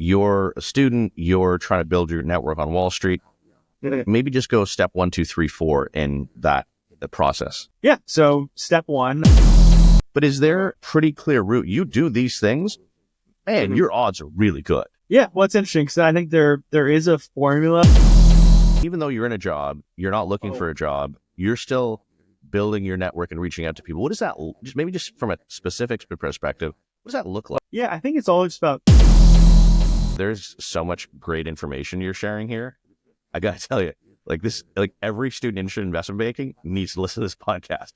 you're a student, you're trying to build your network on Wall Street. Maybe just go step 1, 2, 3, 4 in the process. Yeah. So step one. But is there a pretty clear route? You do these things, and your odds are really good. Yeah. Well, it's interesting because I think there is a formula. Even though you're in a job, you're not looking for a job, you're still building your network and reaching out to people. What does that, just from a specific perspective, what does that look like? Yeah, I think it's all just about. There's so much great information you're sharing here. I got to tell you, every student interested in investment banking needs to listen to this podcast.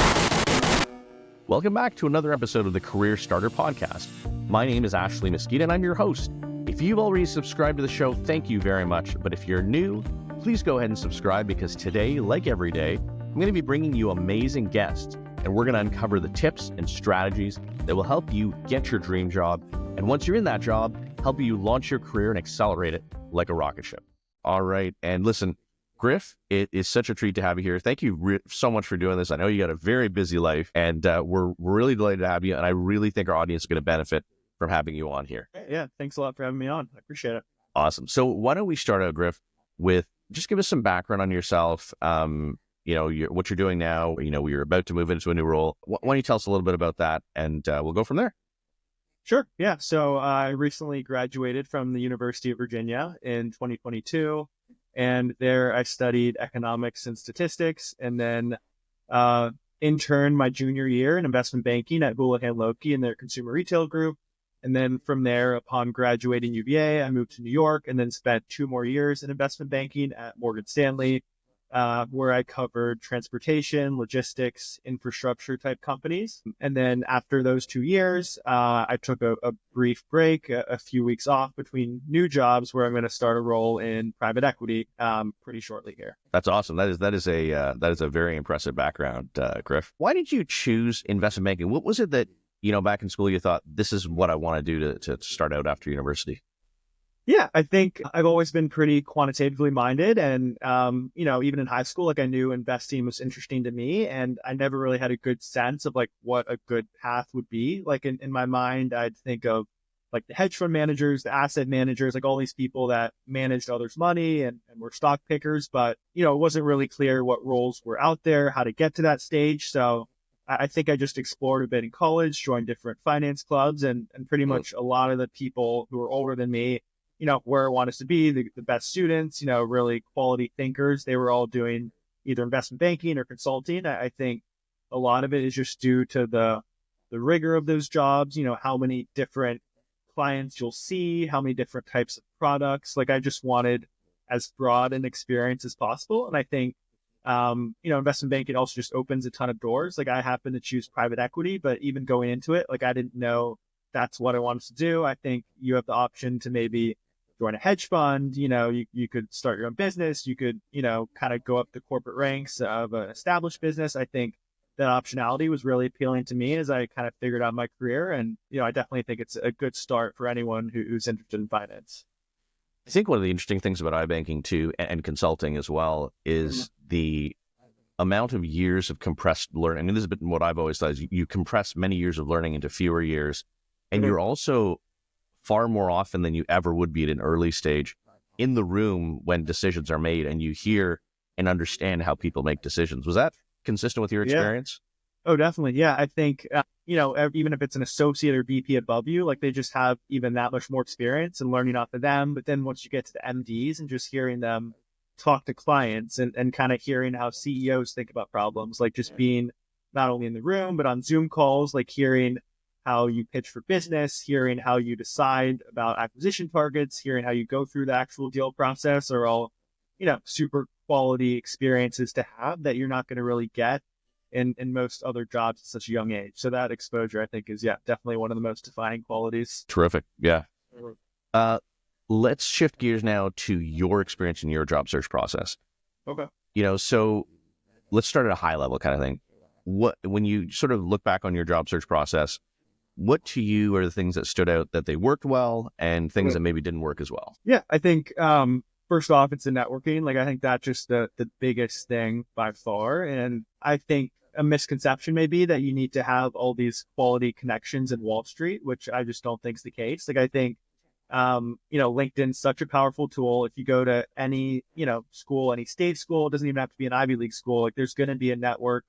Welcome back to another episode of the Career Starter Podcast. My name is Ashley Mesquita and I'm your host. If you've already subscribed to the show, thank you very much. But if you're new, please go ahead and subscribe because today, like every day, I'm going to be bringing you amazing guests and we're going to uncover the tips and strategies that will help you get your dream job. And once you're in that job, help you launch your career and accelerate it like a rocket ship. All right. And listen, Griff, it is such a treat to have you here. Thank you so much for doing this. I know you got a very busy life and we're really delighted to have you. And I really think our audience is going to benefit from having you on here. Yeah. Thanks a lot for having me on. I appreciate it. Awesome. So why don't we start out, Griff, with just give us some background on yourself. What you're doing now, you're about to move into a new role. Why don't you tell us a little bit about that and we'll go from there. Sure. Yeah. So I recently graduated from the University of Virginia in 2022. And there I studied economics and statistics and then interned my junior year in investment banking at Houlihan Lokey in their consumer retail group. And then from there, upon graduating UVA, I moved to New York and then spent 2 more years in investment banking at Morgan Stanley, where I covered transportation, logistics, infrastructure type companies. And then after those 2 years, I took a brief break, a few weeks off between new jobs where I'm going to start a role in private equity pretty shortly here. That's awesome. That is a very impressive background, Griff. Why did you choose investment banking? What was it that, back in school, you thought this is what I want to do to start out after university? Yeah, I think I've always been pretty quantitatively minded. And, even in high school, I knew investing was interesting to me. And I never really had a good sense of what a good path would be. In my mind, I'd think of the hedge fund managers, the asset managers, all these people that managed others' money and were stock pickers. But, it wasn't really clear what roles were out there, how to get to that stage. So I think I just explored a bit in college, joined different finance clubs and pretty much a lot of the people who were older than me, where I wanted to be, the best students, really quality thinkers. They were all doing either investment banking or consulting. I think a lot of it is just due to the rigor of those jobs, how many different clients you'll see, how many different types of products. I just wanted as broad an experience as possible. And I think, investment banking also just opens a ton of doors. I happened to choose private equity, but even going into it, I didn't know that's what I wanted to do. I think you have the option to maybe join a hedge fund, you could start your own business. You could, kind of go up the corporate ranks of an established business. I think that optionality was really appealing to me as I kind of figured out my career. And, I definitely think it's a good start for anyone who's interested in finance. I think one of the interesting things about iBanking too, and consulting as well, is the amount of years of compressed learning. I mean, this has been what I've always thought is you compress many years of learning into fewer years. And you're also far more often than you ever would be at an early stage in the room when decisions are made and you hear and understand how people make decisions. Was that consistent with your experience? Yeah. Oh, definitely. Yeah. I think, even if it's an associate or VP above you, they just have even that much more experience and learning off of them. But then once you get to the MDs and just hearing them talk to clients and kind of hearing how CEOs think about problems, just being not only in the room, but on Zoom calls, hearing how you pitch for business, hearing how you decide about acquisition targets, hearing how you go through the actual deal process are all, super quality experiences to have that you're not going to really get in most other jobs at such a young age. So that exposure, I think, is, definitely one of the most defining qualities. Terrific. Yeah. Let's shift gears now to your experience in your job search process. Okay. So let's start at a high level kind of thing. When you sort of look back on your job search process, what to you are the things that stood out that they worked well and things that maybe didn't work as well? Yeah, I think first off, it's the networking. I think that's just the biggest thing by far. And I think a misconception may be that you need to have all these quality connections in Wall Street, which I just don't think is the case. I think LinkedIn's such a powerful tool. If you go to any, school, any state school, it doesn't even have to be an Ivy League school. Like there's going to be a network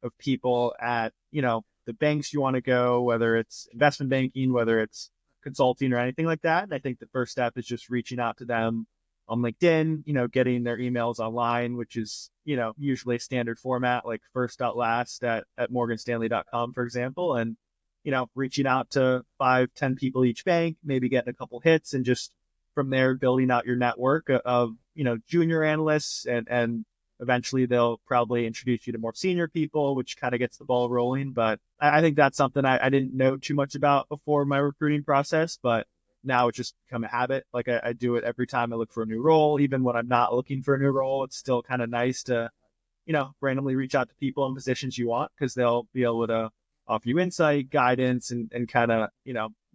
of people at, the banks you want to go, whether it's investment banking, whether it's consulting or anything like that. And I think the first step is just reaching out to them on LinkedIn, getting their emails online, which is, usually a standard format, like first.last at morganstanley.com, for example. And, reaching out to 5-10 people each bank, maybe getting a couple hits, and just from there, building out your network of, junior analysts, and eventually they'll probably introduce you to more senior people, which kind of gets the ball rolling. But I think that's something I didn't know too much about before my recruiting process, but now it's just become a habit. Like I do it every time I look for a new role. Even when I'm not looking for a new role, it's still kind of nice to, randomly reach out to people in positions you want, because they'll be able to offer you insight, guidance, and kind of,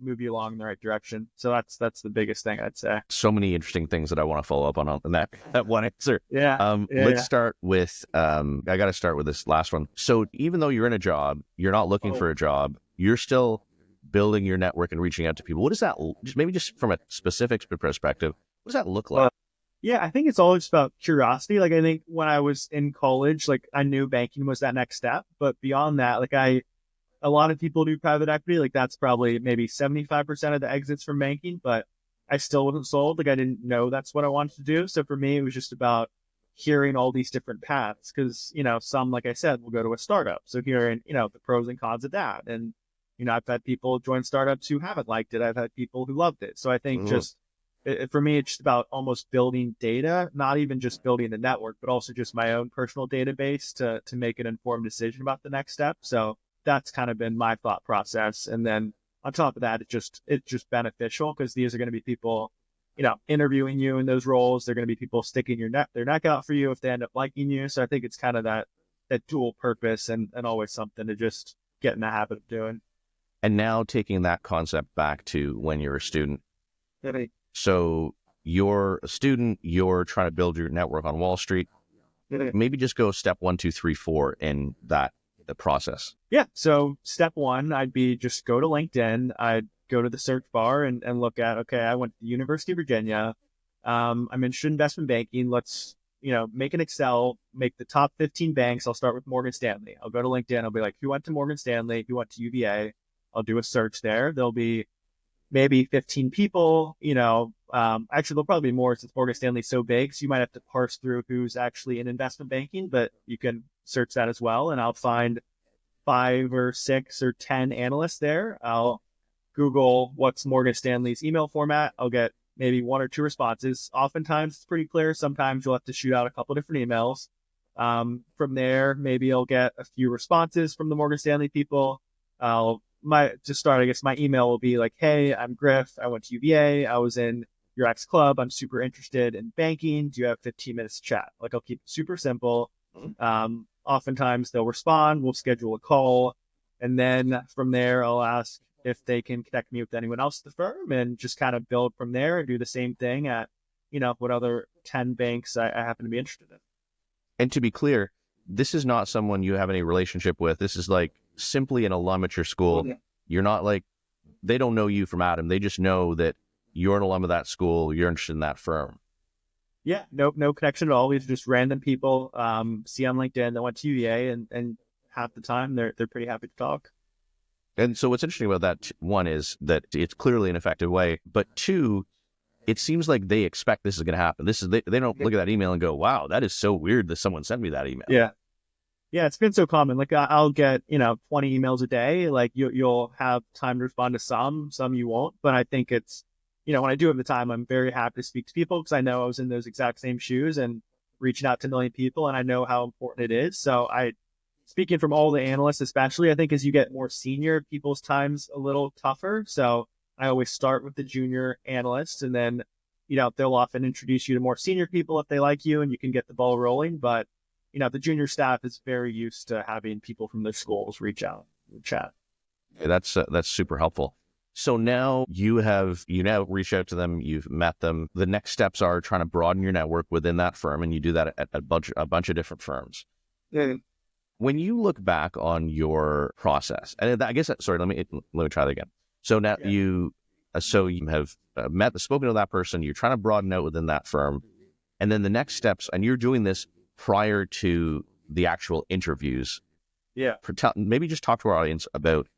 move you along in the right direction. So that's the biggest thing I'd say. So many interesting things that I want to follow up on that one answer. Yeah. Let's start with, I got to start with this last one. So even though you're in a job, you're not looking for a job, you're still building your network and reaching out to people. What does that, just from a specific perspective, what does that look like? Yeah, I think it's all just about curiosity. Like I think when I was in college, like I knew banking was that next step, but beyond that, like a lot of people do private equity. Like that's probably maybe 75% of the exits from banking, but I still wasn't sold. Like I didn't know that's what I wanted to do. So for me, it was just about hearing all these different paths, because, some, like I said, will go to a startup. So hearing, the pros and cons of that. And, I've had people join startups who haven't liked it. I've had people who loved it. So I think for me, it's just about almost building data, not even just building the network, but also just my own personal database to make an informed decision about the next step. So that's kind of been my thought process. And then on top of that, it's just beneficial, because these are going to be people, interviewing you in those roles. They're going to be people sticking their neck out for you if they end up liking you. So I think it's kind of that dual purpose, and always something to just get in the habit of doing. And now taking that concept back to when you're a student. So you're a student, you're trying to build your network on Wall Street. Maybe just go step 1, 2, 3, 4 in the process. Yeah. So step one, I'd be just go to LinkedIn. I'd go to the search bar and look at, okay, I went to the University of Virginia. I'm interested in investment banking. Let's, make an Excel, make the top 15 banks. I'll start with Morgan Stanley. I'll go to LinkedIn. I'll be like, who went to Morgan Stanley? Who went to UVA? I'll do a search there. There'll be maybe 15 people, actually there'll probably be more since Morgan Stanley's so big. So you might have to parse through who's actually in investment banking, but you can search that as well. And I'll find 5 or 6 or 10 analysts there. I'll Google what's Morgan Stanley's email format. I'll get maybe 1 or 2 responses. Oftentimes it's pretty clear. Sometimes you'll have to shoot out a couple different emails. From there, maybe I'll get a few responses from the Morgan Stanley people. My email will be like, hey, I'm Griff. I went to UVA. I was in your ex club. I'm super interested in banking. Do you have 15 minutes to chat? Like I'll keep it super simple. Oftentimes they'll respond. We'll schedule a call. And then from there, I'll ask if they can connect me with anyone else at the firm, and just kind of build from there and do the same thing at, what other 10 banks I happen to be interested in. And to be clear, this is not someone you have any relationship with. This is like simply an alum at your school. Yeah. You're not like, they don't know you from Adam. They just know that you're an alum of that school. You're interested in that firm. Yeah, no connection at all. These are just random people see on LinkedIn that went to UVA, and half the time they're pretty happy to talk. And so what's interesting about that, one, is that it's clearly an effective way, but two, it seems like they expect this is going to happen. They don't look at that email and go, wow, that is so weird that someone sent me that email. Yeah, it's been so common. Like I'll get, 20 emails a day. Like you'll have time to respond to some you won't. But I think it's, when I do have the time, I'm very happy to speak to people, because I know I was in those exact same shoes and reaching out to a million people, and I know how important it is. So speaking from all the analysts, especially, I think as you get more senior, people's time's a little tougher. So I always start with the junior analysts, and then, they'll often introduce you to more senior people if they like you, and you can get the ball rolling. But the junior staff is very used to having people from their schools reach out and chat. Okay, that's super helpful. So now you now reached out to them, you've met them. The next steps are trying to broaden your network within that firm, and you do that at a bunch of different firms. Yeah. When you look back on your process, and I guess, sorry, let me try that again. So now So you have spoken to that person, you're trying to broaden out within that firm. And then the next steps, and you're doing this prior to the actual interviews. Yeah. Maybe just talk to our audience about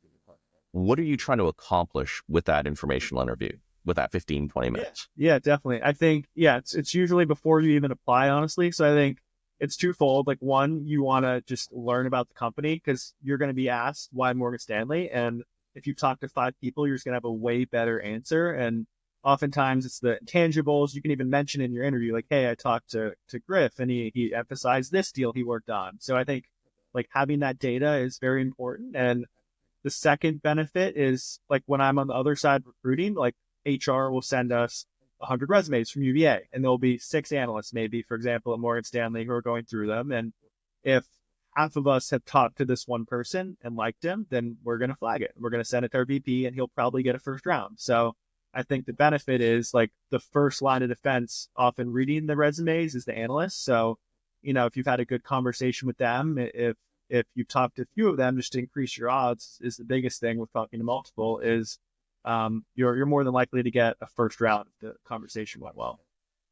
what are you trying to accomplish with that informational interview, with that 15, 20 minutes? Yeah, definitely. I think, it's usually before you even apply, honestly. So I think it's twofold. Like one, you want to just learn about the company because you're going to be asked why Morgan Stanley. And if you talk to 5 people, you're just going to have a way better answer. And oftentimes it's the intangibles. You can even mention in your interview, like, hey, I talked to Griff and he emphasized this deal he worked on. So I think like having that data is very important. And the second benefit is like when I'm on the other side recruiting, like HR will send us 100 resumes from UVA and there'll be 6 analysts, maybe, for example, at Morgan Stanley who are going through them. And if half of us have talked to this one person and liked him, then we're going to flag it. We're going to send it to our VP and he'll probably get a first round. So I think the benefit is like the first line of defense, often reading the resumes, is the analyst. So, if you've had a good conversation with them, if you've talked to a few of them, just to increase your odds is the biggest thing with talking to multiple is you're more than likely to get a first round if the conversation went well.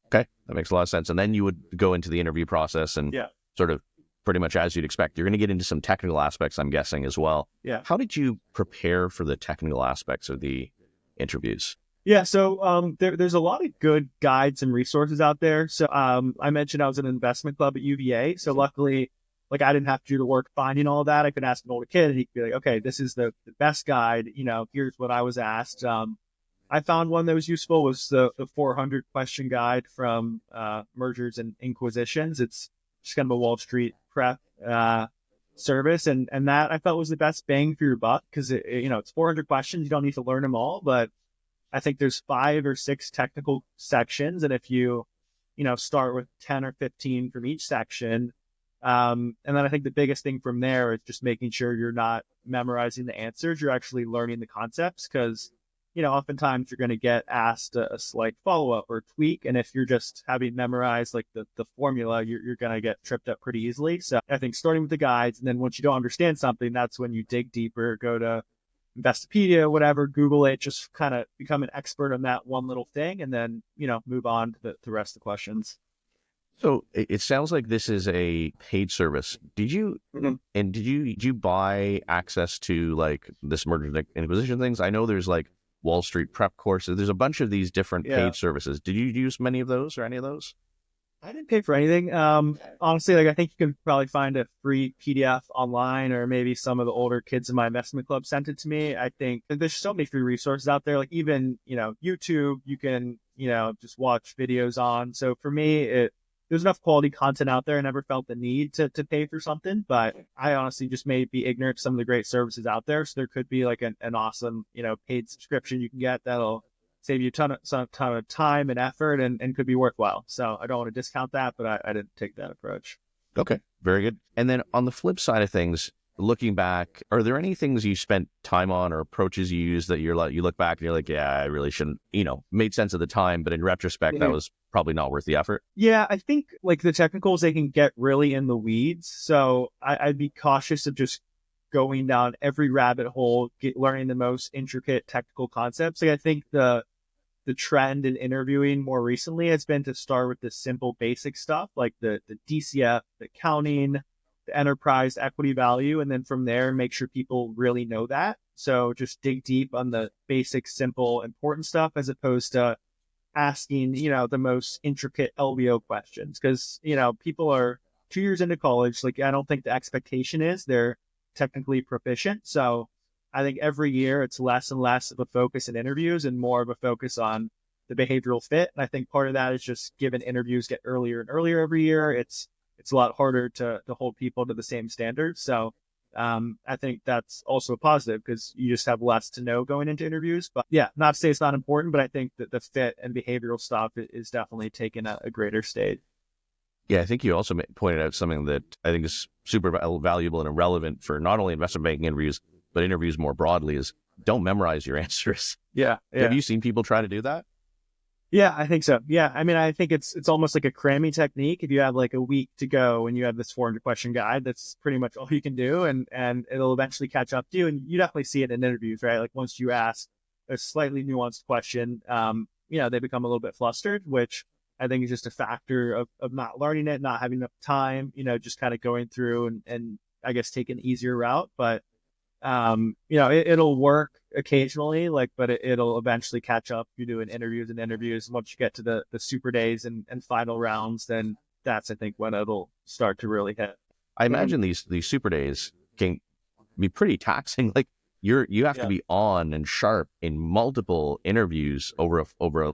Okay. That makes a lot of sense. And then you would go into the interview process and sort of pretty much as you'd expect. You're going to get into some technical aspects, I'm guessing, as well. Yeah. How did you prepare for the technical aspects of the interviews? Yeah, so there's a lot of good guides and resources out there. So I mentioned I was in an investment club at UVA. So luckily, like I didn't have to do the work finding all of that. I could ask an older kid and he could be like, okay, this is the best guide. Here's what I was asked. I found one that was useful was the 400 question guide from Mergers and Inquisitions. It's just kind of a Wall Street prep service. And that I felt was the best bang for your buck because it's 400 questions. You don't need to learn them all, but I think there's 5 or 6 technical sections. And if you start with 10 or 15 from each section, and then I think the biggest thing from there is just making sure you're not memorizing the answers. You're actually learning the concepts because, oftentimes you're going to get asked a slight follow-up or tweak. And if you're just having memorized like the formula, you're going to get tripped up pretty easily. So I think starting with the guides, and then once you don't understand something, that's when you dig deeper, go to Investopedia, whatever, Google it, just kind of become an expert on that one little thing, and then, move on to the rest of the questions. So it sounds like this is a paid service. Did you buy access to like this merger and acquisition things? I know there's like Wall Street prep courses. There's a bunch of these different paid services. Did you use many of those or any of those? I didn't pay for anything. Honestly, like I think you can probably find a free PDF online, or maybe some of the older kids in my investment club sent it to me. I think there's so many free resources out there. Like even, YouTube, you can, just watch videos on. So for me, there's enough quality content out there. I never felt the need to pay for something, but I honestly just may be ignorant to some of the great services out there. So there could be like an awesome, paid subscription you can get that'll save you a ton of time and effort and could be worthwhile. So I don't want to discount that, but I didn't take that approach. Okay, very good. And then on the flip side of things, looking back, are there any things you spent time on or approaches you used that you look back and you're like, yeah, I really shouldn't, made sense at the time, but in retrospect, that was probably not worth the effort? Yeah, I think like the technicals, they can get really in the weeds. So I'd be cautious of just going down every rabbit hole, learning the most intricate technical concepts. Like I think the trend in interviewing more recently has been to start with the simple basic stuff like the DCF, the accounting, the enterprise equity value. And then from there, make sure people really know that. So just dig deep on the basic, simple, important stuff as opposed to asking, the most intricate LBO questions. Because, people are 2 years into college. Like, I don't think the expectation is they're technically proficient. So I think every year it's less and less of a focus in interviews and more of a focus on the behavioral fit. And I think part of that is just given interviews get earlier and earlier every year, it's a lot harder to hold people to the same standards. So I think that's also a positive because you just have less to know going into interviews. But yeah, not to say it's not important, but I think that the fit and behavioral stuff is definitely taking a greater stage. Yeah, I think you also pointed out something that I think is super valuable and relevant for not only investment banking interviews, but interviews more broadly is don't memorize your answers. Yeah. Have you seen people try to do that? Yeah, I think so. Yeah. I mean, I think it's almost like a cramming technique. If you have like a week to go and you have this 400 question guide, that's pretty much all you can do. And it'll eventually catch up to you. And you definitely see it in interviews, right? Like once you ask a slightly nuanced question, they become a little bit flustered, which I think is just a factor of not learning it, not having enough time, just kind of going through and I guess take an easier route. But, it'll work occasionally, but it'll eventually catch up. You're doing interviews and interviews. And once you get to the super days and final rounds, then that's, I think, when it'll start to really hit. I imagine these super days can be pretty taxing. Like you have to be on and sharp in multiple interviews over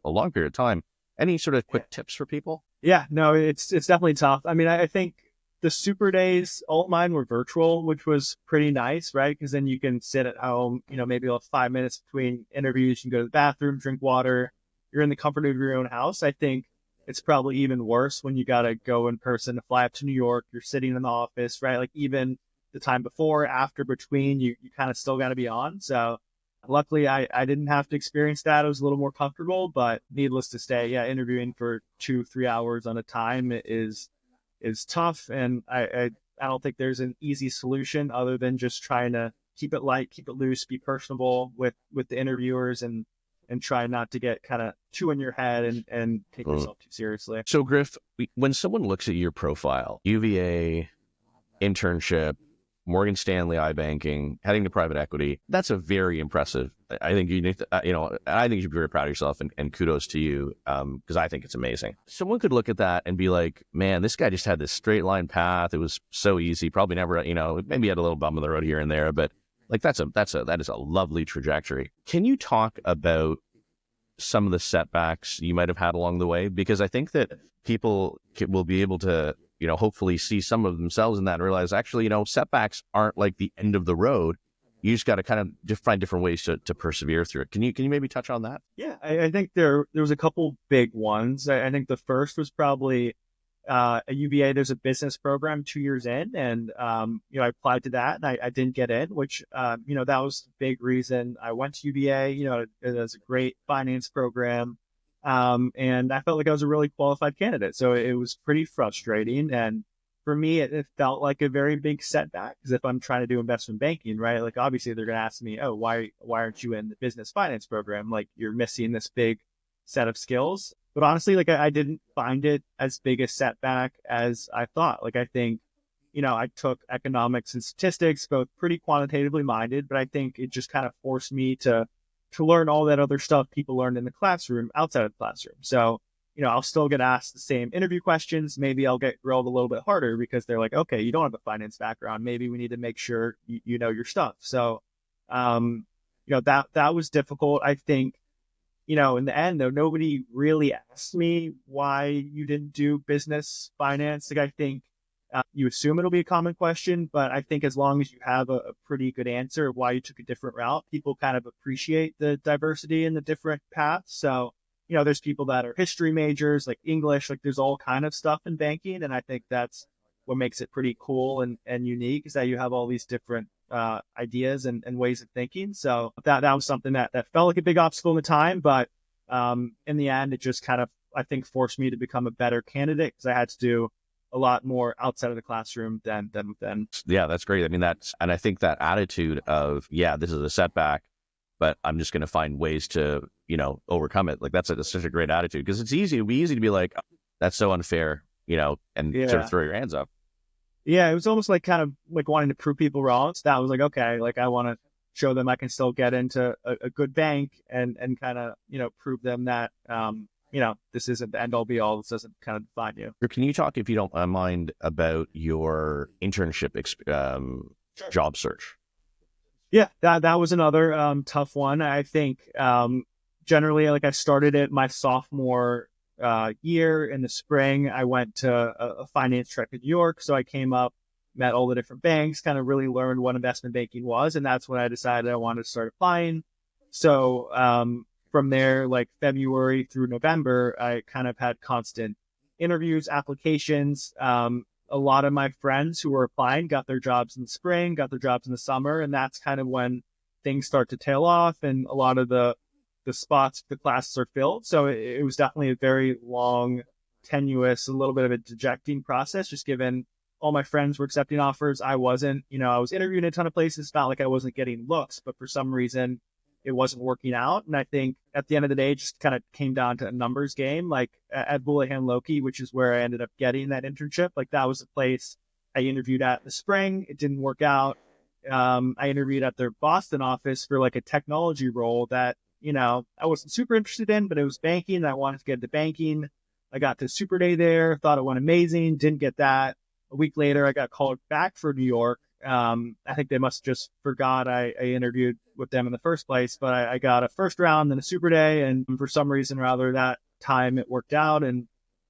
a long period of time. Any sort of quick tips for people? Yeah, no, it's definitely tough. I mean, I think the super days, all of mine were virtual, which was pretty nice, right? Because then you can sit at home, maybe 5 minutes between interviews. You can go to the bathroom, drink water. You're in the comfort of your own house. I think it's probably even worse when you got to go in person to fly up to New York. You're sitting in the office, right? Like even the time before, after, between, you kind of still got to be on. So luckily, I didn't have to experience that. I was a little more comfortable, but needless to say, interviewing for 2-3 hours on a time is tough. And I don't think there's an easy solution other than just trying to keep it light, keep it loose, be personable with the interviewers and try not to get kind of too in your head and take yourself too seriously. So Griff, when someone looks at your profile, UVA, internship, Morgan Stanley iBanking, heading to private equity, that's a very impressive. I think you need to, I think you should be very proud of yourself and kudos to you because I think it's amazing. Someone could look at that and be like, man, this guy just had this straight line path. It was so easy. Probably never, maybe had a little bump on the road here and there, but like that is a lovely trajectory. Can you talk about some of the setbacks you might have had along the way? Because I think that people will be able to, hopefully see some of themselves in that and realize actually, setbacks aren't like the end of the road. You just got to kind of just find different ways to persevere through it. Can you maybe touch on that? Yeah, I think there was a couple big ones. I think the first was probably at UVA. There's a business program 2 years in, and I applied to that, and I didn't get in, which that was the big reason I went to UVA. It was a great finance program, and I felt like I was a really qualified candidate. So it was pretty frustrating, and for me, it felt like a very big setback because if I'm trying to do investment banking, right, like obviously they're going to ask me, oh, why aren't you in the business finance program? Like you're missing this big set of skills. But honestly, like I didn't find it as big a setback as I thought. Like I think, I took economics and statistics, both pretty quantitatively minded, but I think it just kind of forced me to learn all that other stuff people learned in the classroom outside of the classroom. So, I'll still get asked the same interview questions. Maybe I'll get grilled a little bit harder because they're like, okay, you don't have a finance background. Maybe we need to make sure you know your stuff. So, that was difficult. I think, in the end, though, nobody really asked me why you didn't do business finance. Like, I think you assume it'll be a common question, but I think as long as you have a pretty good answer of why you took a different route, people kind of appreciate the diversity and the different paths. So, there's people that are history majors, like English, like there's all kind of stuff in banking. And I think that's what makes it pretty cool and unique is that you have all these different ideas and ways of thinking. So that was something that felt like a big obstacle in the time, but in the end, it just kind of, I think, forced me to become a better candidate because I had to do a lot more outside of the classroom than within. Yeah, that's great. I mean, and I think that attitude of, this is a setback, but I'm just going to find ways to, overcome it. Like that's such a great attitude because it'd be easy to be like, oh, that's so unfair, and sort of throw your hands up. Yeah, it was almost like kind of like wanting to prove people wrong. So that was like, okay, like I want to show them I can still get into a good bank and kind of, prove them that, this isn't the end all be all. This doesn't kind of define you. Can you talk, if you don't mind, about your internship job search? Yeah, that was another tough one. I think generally, like I started it my sophomore year in the spring. I went to a finance trek in New York. So I came up, met all the different banks, kind of really learned what investment banking was. And that's when I decided I wanted to start applying. So from there, like February through November, I kind of had constant interviews, applications. A lot of my friends who were applying got their jobs in the spring, got their jobs in the summer. And that's kind of when things start to tail off and a lot of the spots, the classes are filled. So it was definitely a very long, tenuous, a little bit of a dejecting process, just given all my friends were accepting offers. I wasn't, I was interviewing a ton of places. It's not like I wasn't getting looks, but for some reason it wasn't working out. And I think at the end of the day, it just kind of came down to a numbers game. Like at Houlihan Lokey, which is where I ended up getting that internship. Like that was a place I interviewed at in the spring. It didn't work out. I interviewed at their Boston office for like a technology role that, I wasn't super interested in, but it was banking and I wanted to get into banking. I got to Super Day there, thought it went amazing, didn't get that. A week later, I got called back for New York. I think they must have just forgot I interviewed with them in the first place, but I got a first round and a Super Day. And for some reason or other, that time it worked out. And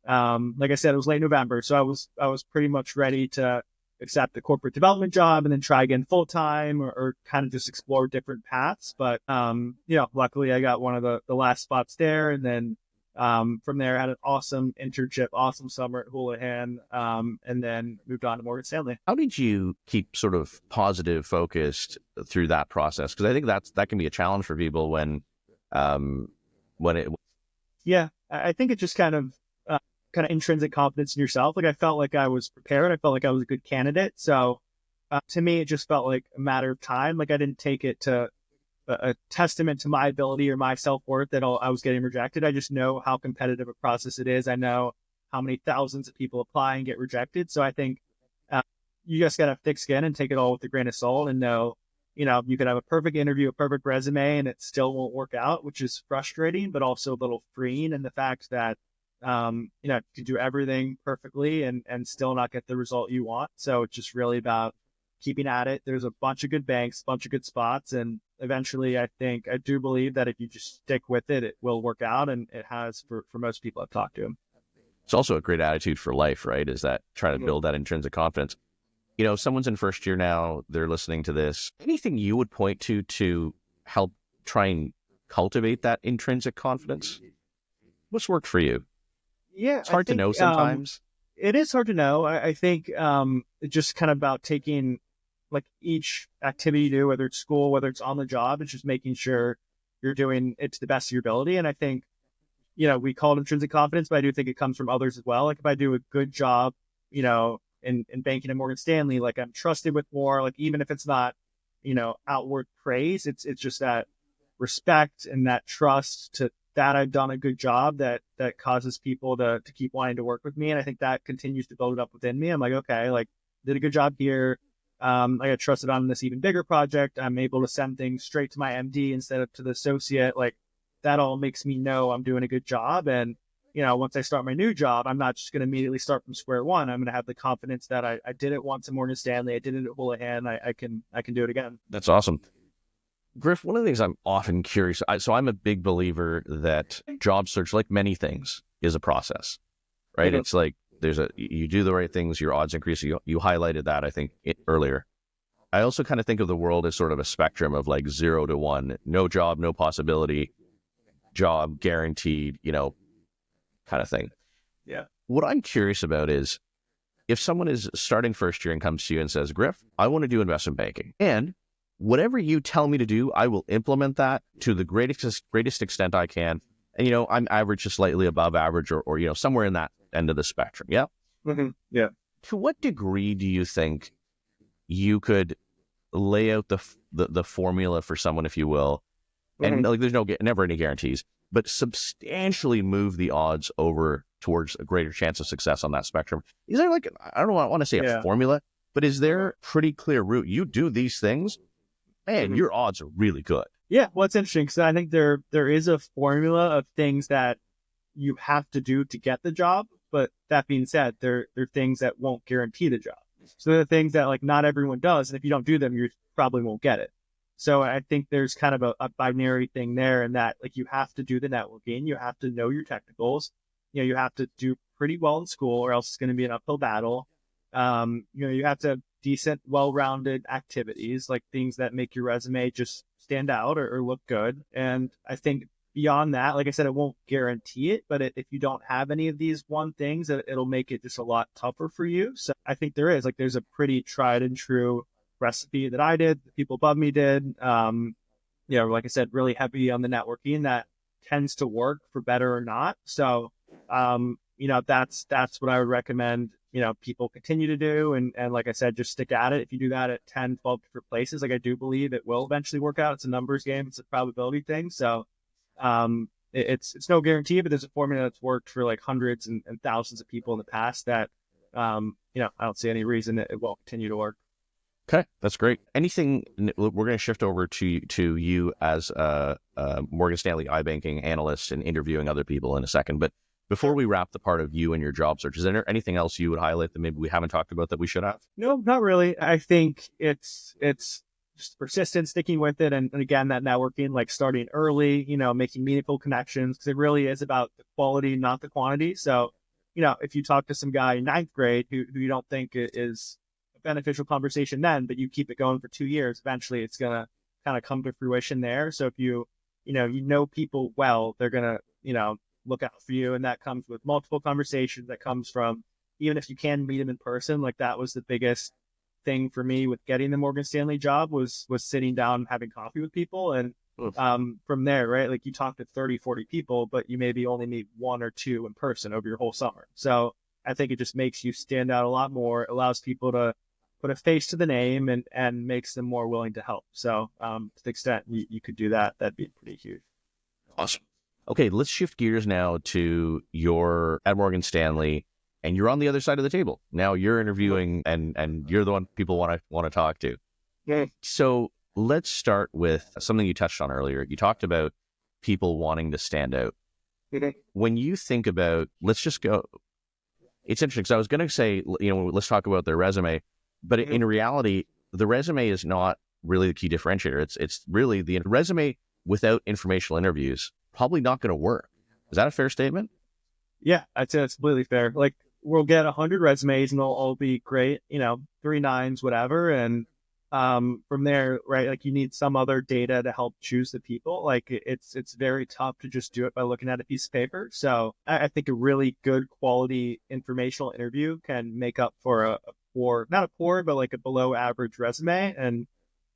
like I said, it was late November. So I was pretty much ready to accept the corporate development job and then try again full time or kind of just explore different paths. But, luckily I got one of the last spots there. And then from there, I had an awesome internship, awesome summer at Houlihan, and then moved on to Morgan Stanley. How did you keep sort of positive focused through that process? Because I think that can be a challenge for people when it. Yeah, I think it just kind of intrinsic confidence in yourself. Like I felt like I was prepared. I felt like I was a good candidate. So to me, it just felt like a matter of time. Like I didn't take it to a testament to my ability or my self-worth that I was getting rejected. I just know how competitive a process it is. I know how many thousands of people apply and get rejected. So I think you just got to have thick skin and take it all with a grain of salt and know, you could have a perfect interview, a perfect resume, and it still won't work out, which is frustrating, but also a little freeing in the fact that, you can do everything perfectly and still not get the result you want. So it's just really about keeping at it. There's a bunch of good banks, bunch of good spots. And eventually I do believe that if you just stick with it, it will work out. And it has for most people I've talked to. It's also a great attitude for life, right? Is that trying to build that intrinsic confidence. Someone's in first year now, they're listening to this. Anything you would point to help try and cultivate that intrinsic confidence? What's worked for you? Yeah. It's hard to know sometimes. It is hard to know. I think it's just kind of about taking like each activity you do, whether it's school, whether it's on the job, it's just making sure you're doing it to the best of your ability. And I think, we call it intrinsic confidence, but I do think it comes from others as well. Like if I do a good job, in banking at Morgan Stanley, like I'm trusted with more, like even if it's not, outward praise, it's just that respect and that trust that I've done a good job that causes people to keep wanting to work with me. And I think that continues to build it up within me. I'm like, okay, like did a good job here. I got trusted on this even bigger project. I'm able to send things straight to my MD instead of to the associate. Like that all makes me know I'm doing a good job. And, once I start my new job, I'm not just going to immediately start from square one. I'm going to have the confidence that I did it once at Morgan Stanley. I did it at Houlihan. I can do it again. That's awesome. Griff, one of the things I'm often curious, so I'm a big believer that job search, like many things, is a process, right? Mm-hmm. It's like you do the right things, your odds increase. You highlighted that, I think, earlier. I also kind of think of the world as sort of a spectrum of like 0 to 1, no job, no possibility, job guaranteed, kind of thing. Yeah. What I'm curious about is if someone is starting first year and comes to you and says, Griff, I want to do investment banking, and whatever you tell me to do, I will implement that to the greatest extent I can. And, I'm average to slightly above average or somewhere in that end of the spectrum. Yeah. Mm-hmm. Yeah. To what degree do you think you could lay out the formula for someone, if you will, mm-hmm. and like there's never any guarantees, but substantially move the odds over towards a greater chance of success on that spectrum? Is there like, I don't want to say a formula, but is there a pretty clear route? You do these things, and mm-hmm. your odds are really good. Yeah, well, it's interesting because I think there is a formula of things that you have to do to get the job. But that being said, there are things that won't guarantee the job. So there are things that like not everyone does, and if you don't do them, you probably won't get it. So I think there's kind of a binary thing there, in that like you have to do the networking, you have to know your technicals, you have to do pretty well in school, or else it's going to be an uphill battle. You have to have decent, well-rounded activities, like things that make your resume just stand out or look good. And I think beyond that, like I said, it won't guarantee it, but if you don't have any of these one things, it'll make it just a lot tougher for you. So I think there's a pretty tried and true recipe that I did, the people above me did. Like I said, really heavy on the networking that tends to work for better or not. So, that's what I would recommend, people continue to do. And like I said, just stick at it. If you do that at 10, 12 different places, like I do believe it will eventually work out. It's a numbers game. It's a probability thing. So, it's no guarantee, but there's a formula that's worked for like hundreds and thousands of people in the past that, I don't see any reason that it won't continue to work. Okay, that's great. Anything, we're going to shift over to you as a Morgan Stanley iBanking analyst and interviewing other people in a second. But before we wrap the part of you and your job search, is there anything else you would highlight that maybe we haven't talked about that we should have? No, not really. I think it's just persistent, sticking with it. And again, that networking, like starting early, making meaningful connections, because it really is about the quality, not the quantity. So, if you talk to some guy in ninth grade who you don't think is a beneficial conversation then, but you keep it going for 2 years, eventually it's going to kind of come to fruition there. So if you know people well, they're going to, look out for you. And that comes with multiple conversations. That comes from, even if you can meet them in person, like that was the biggest thing for me with getting the Morgan Stanley job was sitting down and having coffee with people. And from there, right, like you talk to 30, 40 people, but you maybe only meet 1 or 2 in person over your whole summer. So I think it just makes you stand out a lot more, allows people to put a face to the name, and makes them more willing to help. So to the extent you could do that, that'd be pretty huge. Awesome. Okay, let's shift gears now to your at Morgan Stanley, and you're on the other side of the table. Now you're interviewing, and you're the one people want to talk to. Yeah. So let's start with something you touched on earlier. You talked about people wanting to stand out. Okay. When you think about, let's just go, it's interesting because I was going to say, let's talk about their resume, but in reality, the resume is not really the key differentiator. It's really the resume without informational interviews probably not going to work. Is that a fair statement? Yeah, I'd say that's completely fair. Like we'll get 100 resumes and they'll all be great, 3 nines, whatever. And from there, right, like you need some other data to help choose the people. Like it's very tough to just do it by looking at a piece of paper. So I think a really good quality informational interview can make up for a poor, not a poor, but like a below average resume. And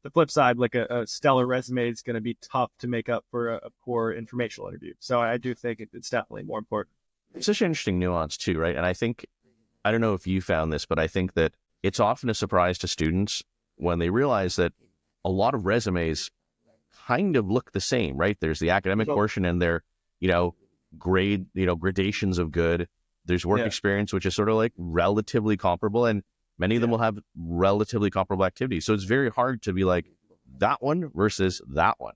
the flip side, like a stellar resume is going to be tough to make up for a poor informational interview. So I do think it's definitely more important. It's such an interesting nuance too, right? And I don't know if you found this, but I think that it's often a surprise to students when they realize that a lot of resumes kind of look the same, right? There's the academic portion and their, gradations of good. There's work experience, which is sort of like relatively comparable. And many of them will have relatively comparable activities. So it's very hard to be like that one versus that one.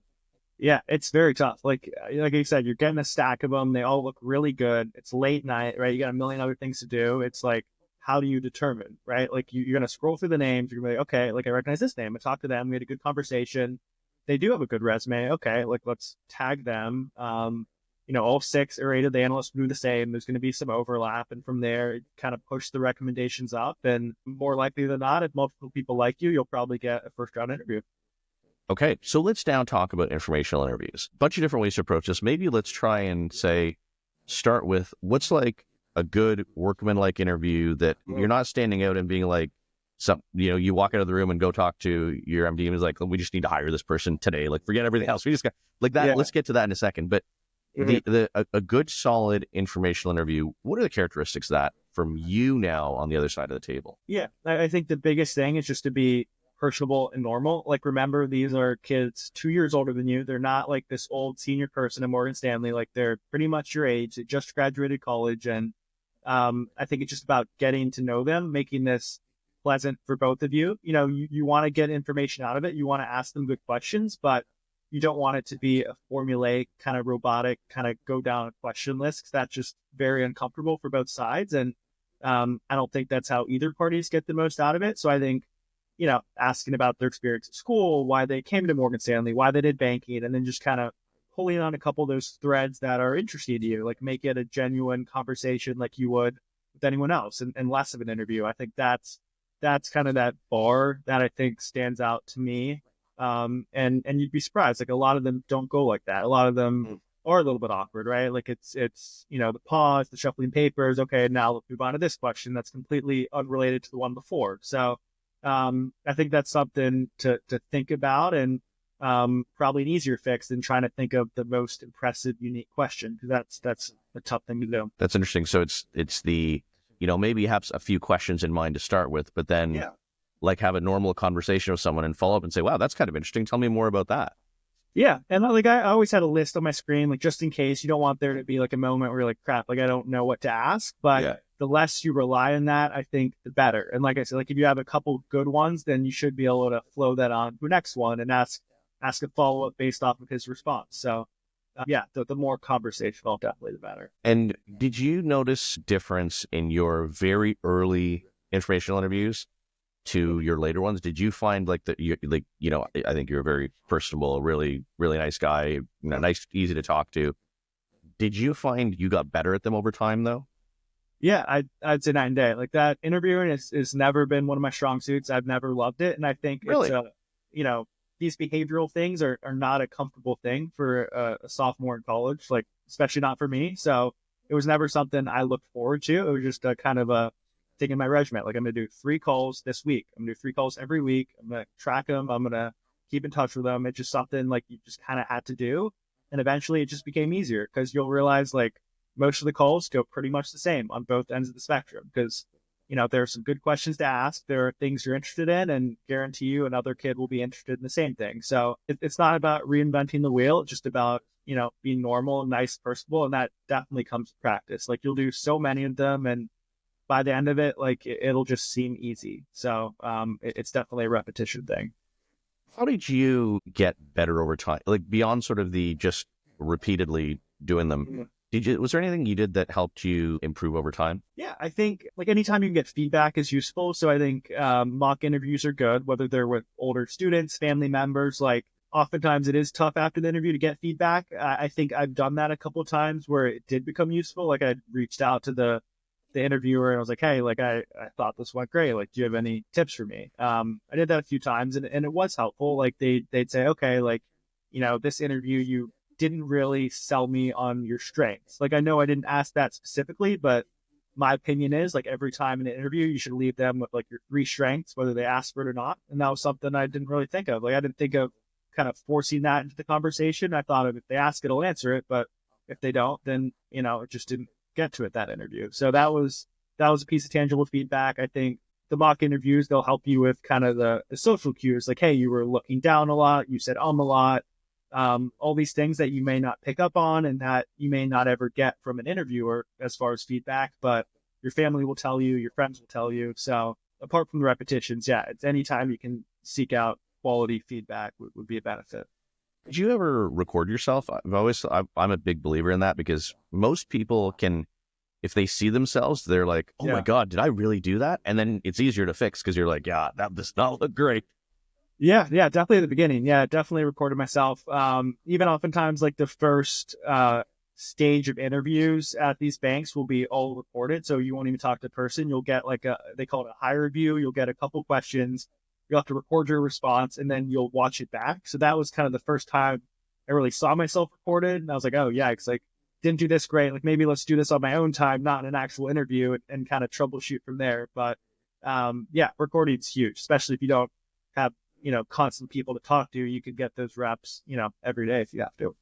Yeah, it's very tough. Like you said, you're getting a stack of them. They all look really good. It's late night, right? You got a million other things to do. It's like, how do you determine, right? Like you're going to scroll through the names. You're going to be like, okay, like I recognize this name. I talked to them. We had a good conversation. They do have a good resume. Okay, like let's tag them. All 6 or 8 of the analysts do the same. There's going to be some overlap. And from there, kind of push the recommendations up. And more likely than not, if multiple people like you, you'll probably get a first round interview. Okay, so let's now talk about informational interviews. A bunch of different ways to approach this. Maybe let's try and start with what's like a good workman-like interview that you're not standing out and being like, you walk out of the room and go talk to your MD and is like, we just need to hire this person today. Like, forget everything else. We just got like that. Yeah. Let's get to that in a second. But a good, solid informational interview, what are the characteristics of that from you now on the other side of the table? Yeah, I think the biggest thing is just to be personable and normal. Like, remember, these are kids 2 years older than you. They're not like this old senior person at Morgan Stanley. Like, they're pretty much your age. They just graduated college. And I think it's just about getting to know them, making this pleasant for both of you. You want to get information out of it. You want to ask them good questions, but you don't want it to be a formulaic, kind of robotic, kind of go down a question list, because that's just very uncomfortable for both sides. And I don't think that's how either parties get the most out of it. So I think, asking about their experience at school, why they came to Morgan Stanley, why they did banking, and then just kind of pulling on a couple of those threads that are interesting to you, like make it a genuine conversation like you would with anyone else, and less of an interview. I think that's kind of that bar that I think stands out to me. And you'd be surprised. Like, a lot of them don't go like that. A lot of them are a little bit awkward, right? Like it's, the pause, the shuffling papers. Okay, now let's move on to this question that's completely unrelated to the one before. So, I think that's something to think about. And, probably an easier fix than trying to think of the most impressive, unique question. That's a tough thing to do. That's interesting. So it's the, maybe you have a few questions in mind to start with, but then like have a normal conversation with someone and follow up and say, wow, that's kind of interesting. Tell me more about that. Yeah. And like, I always had a list on my screen, like just in case. You don't want there to be like a moment where you're like, crap, like I don't know what to ask. But the less you rely on that, I think the better. And like I said, like if you have a couple good ones, then you should be able to flow that on to the next one and ask a follow-up based off of his response. So the more conversational, definitely the better. And did you notice difference in your very early informational interviews to your later ones? Did you find like that I think you're a very personable, really, really nice guy, nice, easy to talk to. Did you find you got better at them over time though? Yeah, I'd say night and day. Like that interviewing is never been one of my strong suits. I've never loved it. And I think really? It's these behavioral things are not a comfortable thing for a sophomore in college, like especially not for me. So it was never something I looked forward to. It was just a kind of a thing in my regimen. Like I'm going to do 3 calls this week. I'm going to do 3 calls every week. I'm going to track them. I'm going to keep in touch with them. It's just something like you just kind of had to do. And eventually it just became easier because you'll realize like most of the calls go pretty much the same on both ends of the spectrum because there are some good questions to ask. There are things you're interested in, and guarantee you another kid will be interested in the same thing. So it's not about reinventing the wheel. It's just about, being normal, nice, personable. And that definitely comes with practice. Like you'll do so many of them. And by the end of it, like it'll just seem easy. So it's definitely a repetition thing. How did you get better over time? Like beyond sort of the just repeatedly doing them, was there anything you did that helped you improve over time? Yeah, I think like anytime you can get feedback is useful. So I think mock interviews are good, whether they're with older students, family members. Like oftentimes it is tough after the interview to get feedback. I think I've done that a couple of times where it did become useful. Like I reached out to the interviewer and I was like, hey, like I thought this went great. Like, do you have any tips for me? I did that a few times and it was helpful. Like they'd say, okay, like, this interview, you didn't really sell me on your strengths. Like, I know I didn't ask that specifically, but my opinion is like every time in an interview, you should leave them with like your 3 strengths, whether they ask for it or not. And that was something I didn't really think of. Like, I didn't think of kind of forcing that into the conversation. I thought if they ask it, I'll answer it. But if they don't, then, it just didn't get to it that interview. So that was a piece of tangible feedback. I think the mock interviews, they'll help you with kind of the social cues. Like, hey, you were looking down a lot. You said a lot. All these things that you may not pick up on and that you may not ever get from an interviewer as far as feedback, but your family will tell you, your friends will tell you. So apart from the repetitions, it's anytime you can seek out quality feedback would be a benefit. Did you ever record yourself? I'm a big believer in that because most people can, if they see themselves, they're like, oh my God, did I really do that? And then it's easier to fix because you're like, that does not look great. Yeah, definitely at the beginning. Yeah, definitely recorded myself. Even oftentimes like the first stage of interviews at these banks will be all recorded. So you won't even talk to the person. You'll get like they call it a high review. You'll get a couple questions. You'll have to record your response and then you'll watch it back. So that was kind of the first time I really saw myself recorded. And I was like, oh yeah, it's like, didn't do this great. Like maybe let's do this on my own time, not in an actual interview and kind of troubleshoot from there. But recording's huge, especially if you don't have, constant people to talk to. You could get those reps, every day if you have to.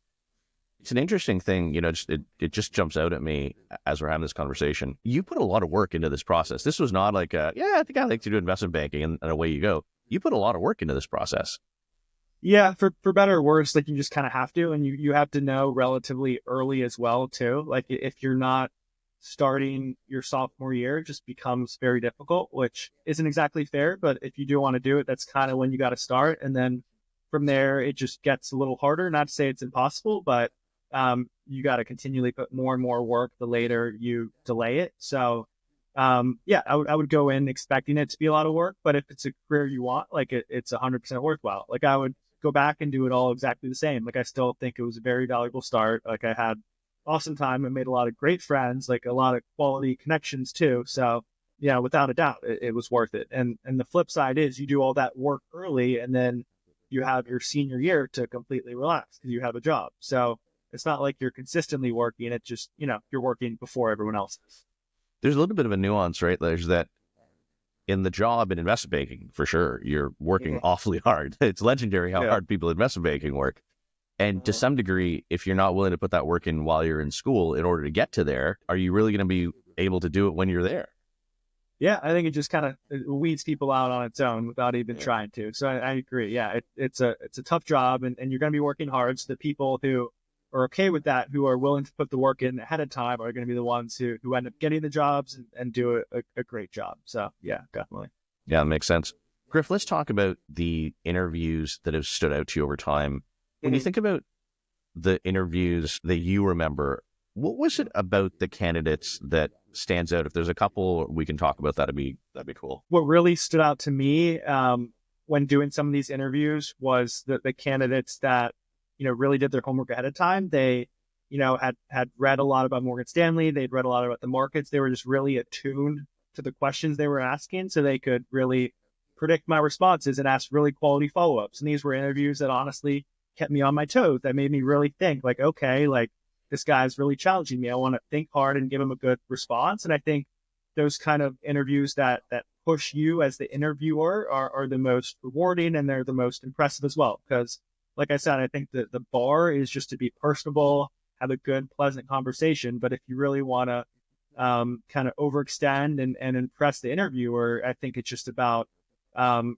It's an interesting thing, it just jumps out at me as we're having this conversation. You put a lot of work into this process. This was not like I think I like to do investment banking and away you go. You put a lot of work into this process. Yeah, for better or worse, like you just kind of have to, and you have to know relatively early as well too. Like if you're not starting your sophomore year, it just becomes very difficult, which isn't exactly fair. But if you do want to do it, that's kind of when you got to start. And then from there, it just gets a little harder. Not to say it's impossible, but you got to continually put more and more work the later you delay it. So I would go in expecting it to be a lot of work, but if it's a career you want, like it's 100% worthwhile. Like I would go back and do it all exactly the same. Like I still think it was a very valuable start. Like I had awesome time and made a lot of great friends, like a lot of quality connections too. So without a doubt, it was worth it. And the flip side is you do all that work early and then you have your senior year to completely relax because you have a job. So it's not like you're consistently working. It's just, you're working before everyone else is. There's a little bit of a nuance, right? There's that in the job in investment banking, for sure, you're working awfully hard. It's legendary how hard people in investment banking work. And to some degree, if you're not willing to put that work in while you're in school in order to get to there, are you really going to be able to do it when you're there? Yeah, I think it just kind of weeds people out on its own without even trying to. So I agree. Yeah, it's a tough job, and you're going to be working hard. So the people who are okay with that, who are willing to put the work in ahead of time, are going to be the ones who end up getting the jobs and do a great job. So yeah, definitely. Yeah, that makes sense. Griff, let's talk about the interviews that have stood out to you over time. When you think about the interviews that you remember, what was it about the candidates that stands out? If there's a couple we can talk about, that'd be cool. What really stood out to me when doing some of these interviews was the candidates that, really did their homework ahead of time. They, had read a lot about Morgan Stanley. They'd read a lot about the markets. They were just really attuned to the questions they were asking, so they could really predict my responses and ask really quality follow-ups. And these were interviews that honestly kept me on my toes. That made me really think, like, okay, like, this guy's really challenging me. I want to think hard and give him a good response. And I think those kind of interviews that push you as the interviewer are the most rewarding, and they're the most impressive as well. Because like I said, I think that the bar is just to be personable, have a good, pleasant conversation. But if you really want to kind of overextend and impress the interviewer, I think it's just about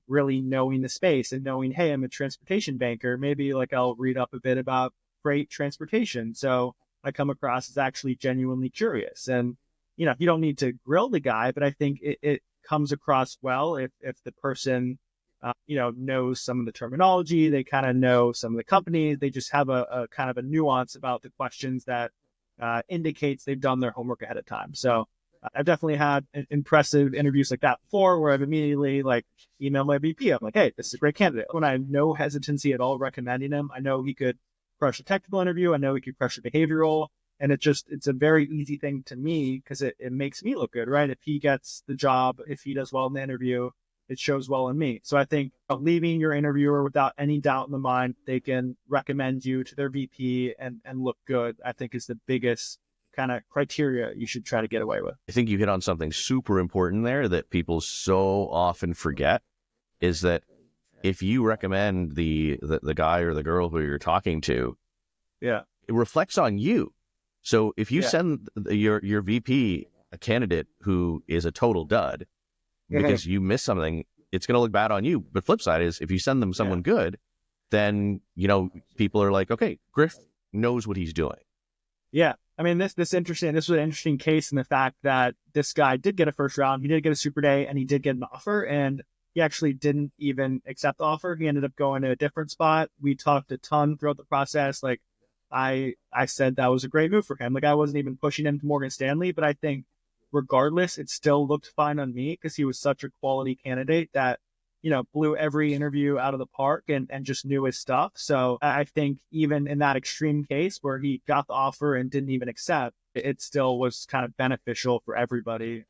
really knowing the space and knowing, hey, I'm a transportation banker. Maybe like I'll read up a bit about freight transportation, so I come across as actually genuinely curious. And you don't need to grill the guy, but I think it comes across well if the person knows some of the terminology, they kind of know some of the companies, they just have a kind of a nuance about the questions that indicates they've done their homework ahead of time. So I've definitely had impressive interviews like that before, where I've immediately emailed my VP. I'm like, hey, this is a great candidate. When I have no hesitancy at all recommending him, I know he could crush a technical interview. I know he could crush a behavioral. And it's a very easy thing to me because it makes me look good, right? If he gets the job, if he does well in the interview, it shows well in me. So I think leaving your interviewer without any doubt in the mind, they can recommend you to their VP and look good, I think is the biggest kind of criteria you should try to get away with. I think you hit on something super important there that people so often forget, is that if you recommend the guy or the girl who you're talking to, it reflects on you. So if you send your VP a candidate who is a total dud because you missed something, it's going to look bad on you. But flip side is, if you send them someone good, then, people are like, okay, Griff knows what he's doing. Yeah. I mean, this was an interesting case in the fact that this guy did get a first round. He did get a super day, and he did get an offer, and he actually didn't even accept the offer. He ended up going to a different spot. We talked a ton throughout the process. Like, I said that was a great move for him. Like, I wasn't even pushing him to Morgan Stanley, but I think regardless, it still looked fine on me because he was such a quality candidate that, blew every interview out of the park and just knew his stuff. So I think even in that extreme case where he got the offer and didn't even accept, it still was kind of beneficial for everybody,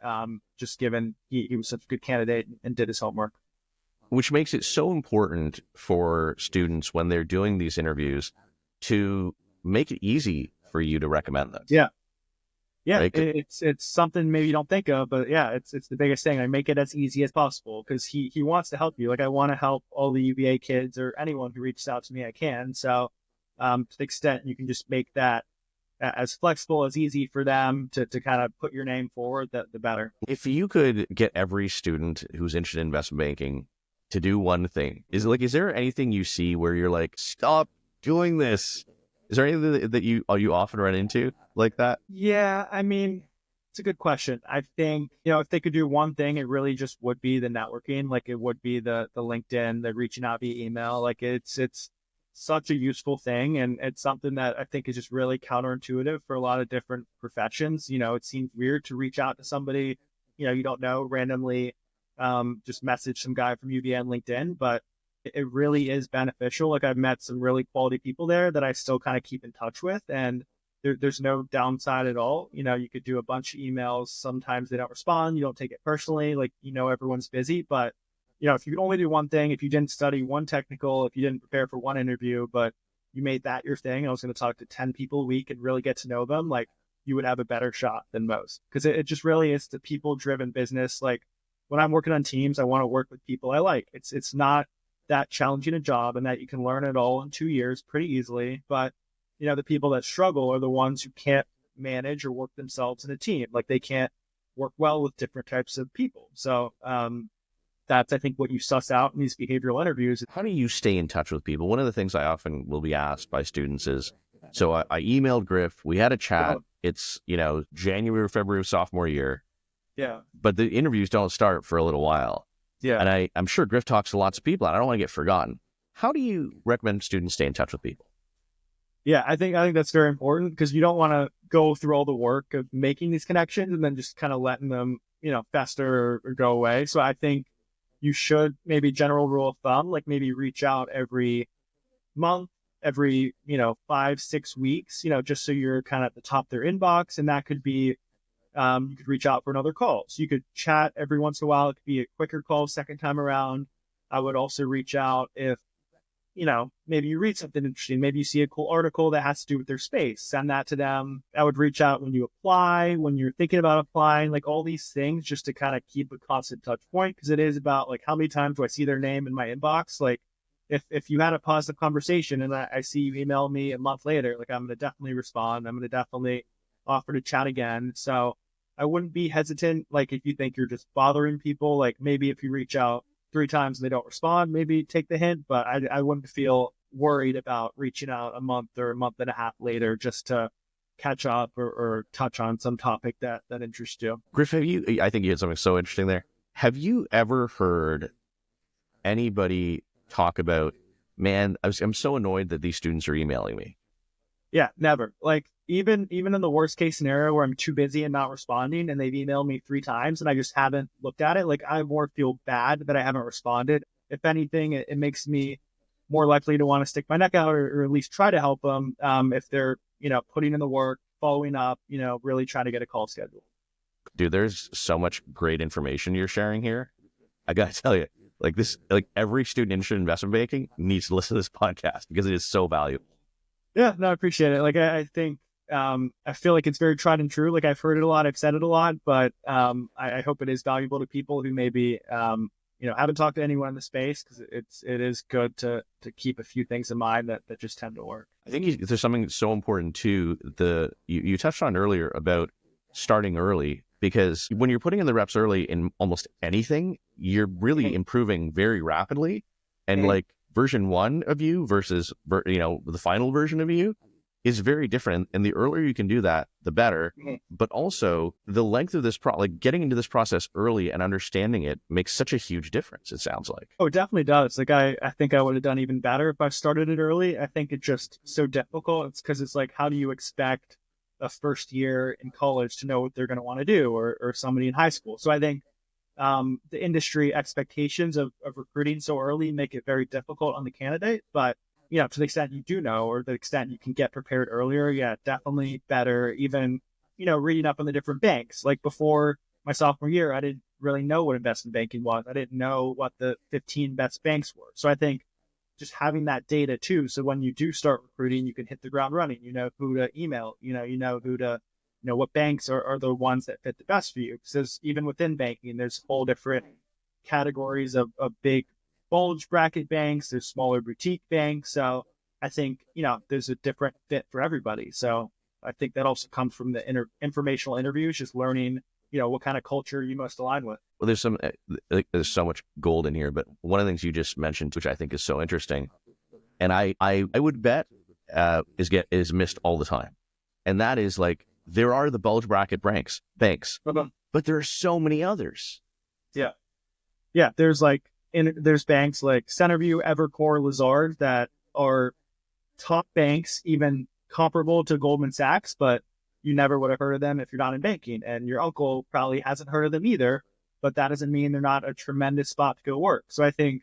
just given he was such a good candidate and did his homework. Which makes it so important for students when they're doing these interviews to make it easy for you to recommend them. Yeah. Yeah, right? It's something maybe you don't think of, but yeah, it's the biggest thing. I make it as easy as possible because he wants to help you. Like, I want to help all the UVA kids or anyone who reaches out to me, I can. So to the extent you can just make that as flexible, as easy for them to kind of put your name forward, the better. If you could get every student who's interested in investment banking to do one thing, is there anything you see where you're like, stop doing this? Is there anything that you often run into like that? Yeah, I mean, it's a good question. I think, if they could do one thing, it really just would be the networking. Like, it would be the LinkedIn, the reaching out via email. Like, it's such a useful thing. And it's something that I think is just really counterintuitive for a lot of different professions. It seems weird to reach out to somebody, you don't know, randomly, just message some guy from UVA on LinkedIn, but it really is beneficial. Like, I've met some really quality people there that I still kind of keep in touch with, and there's no downside at all. You could do a bunch of emails. Sometimes they don't respond. You don't take it personally. Like, everyone's busy, but if you could only do one thing, if you didn't study one technical, if you didn't prepare for one interview, but you made that your thing, I was going to talk to 10 people a week and really get to know them, like, you would have a better shot than most. Because it just really is the people driven business. Like, when I'm working on teams, I want to work with people I like. It's not that challenging a job, and that you can learn it all in 2 years pretty easily. But, the people that struggle are the ones who can't manage or work themselves in a team. Like they can't work well with different types of people. So that's, I think, what you suss out in these behavioral interviews. How do you stay in touch with people? One of the things I often will be asked by students is, so I emailed Griff, we had a chat. It's, January or February of sophomore year. Yeah. But the interviews don't start for a little while. Yeah. And I'm sure Griff talks to lots of people, and I don't want to get forgotten. How do you recommend students stay in touch with people? Yeah, I think that's very important, because you don't want to go through all the work of making these connections and then just kind of letting them, fester or go away. So I think you should, maybe general rule of thumb, like maybe reach out every month, every, 5-6 weeks, just so you're kind of at the top of their inbox. And that could be, you could reach out for another call. So you could chat every once in a while. It could be a quicker call second time around. I would also reach out if, maybe you read something interesting. Maybe you see a cool article that has to do with their space. Send that to them. I would reach out when you apply, when you're thinking about applying, like all these things, just to kind of keep a constant touch point. Because it is about, like, how many times do I see their name in my inbox? Like, if you had a positive conversation and I see you email me a month later, like, I'm going to definitely respond. I'm going to definitely offer to chat again. So I wouldn't be hesitant. Like, if you think you're just bothering people, like maybe if you reach out 3 times and they don't respond, maybe take the hint. But I wouldn't feel worried about reaching out a month or a month and a half later just to catch up or touch on some topic that interests you. Griff, I think you had something so interesting there. Have you ever heard anybody talk about, man, I'm so annoyed that these students are emailing me? Yeah, never. Like, even in the worst case scenario where I'm too busy and not responding, and they've emailed me 3 times and I just haven't looked at it, like, I more feel bad that I haven't responded. If anything, it makes me more likely to want to stick my neck out, or at least try to help them if they're, putting in the work, following up, really trying to get a call scheduled. Dude, there's so much great information you're sharing here. I got to tell you, every student interested in investment banking needs to listen to this podcast, because it is so valuable. Yeah, no, I appreciate it. Like, I think, I feel like it's very tried and true. Like, I've heard it a lot, I've said it a lot, but I hope it is valuable to people who maybe, haven't talked to anyone in the space, because it is good to keep a few things in mind that just tend to work. I think there's something so important too. You touched on earlier about starting early, because when you're putting in the reps early in almost anything, you're really improving very rapidly. And like, version 1 of you versus, the final version of you is very different. And the earlier you can do that, the better. But also the length of this getting into this process early and understanding it makes such a huge difference, it sounds like. Oh, it definitely does. Like, I think I would have done even better if I started it early. I think it's just so difficult. It's because it's like, how do you expect a first year in college to know what they're going to want to do, or somebody in high school? So I think the industry expectations of recruiting so early make it very difficult on the candidate. But, to the extent you do know, or the extent you can get prepared earlier, yeah, definitely better. Even, reading up on the different banks. Like, before my sophomore year, I didn't really know what investment banking was. I didn't know what the 15 best banks were. So I think just having that data too, so when you do start recruiting, you can hit the ground running. You know who to email, who to, what banks are the ones that fit the best for you. Because even within banking, there's whole different categories of big bulge bracket banks. There's smaller boutique banks. So I think, there's a different fit for everybody. So I think that also comes from the informational interviews, just learning, what kind of culture you must align with. Well, there's so much gold in here, but one of the things you just mentioned, which I think is so interesting, and I would bet is missed all the time. And that is, like, there are the bulge bracket banks, but there are so many others. Yeah. Yeah. There's there's banks like Centerview, Evercore, Lazard that are top banks, even comparable to Goldman Sachs, but you never would have heard of them if you're not in banking. And your uncle probably hasn't heard of them either, but that doesn't mean they're not a tremendous spot to go work. So I think,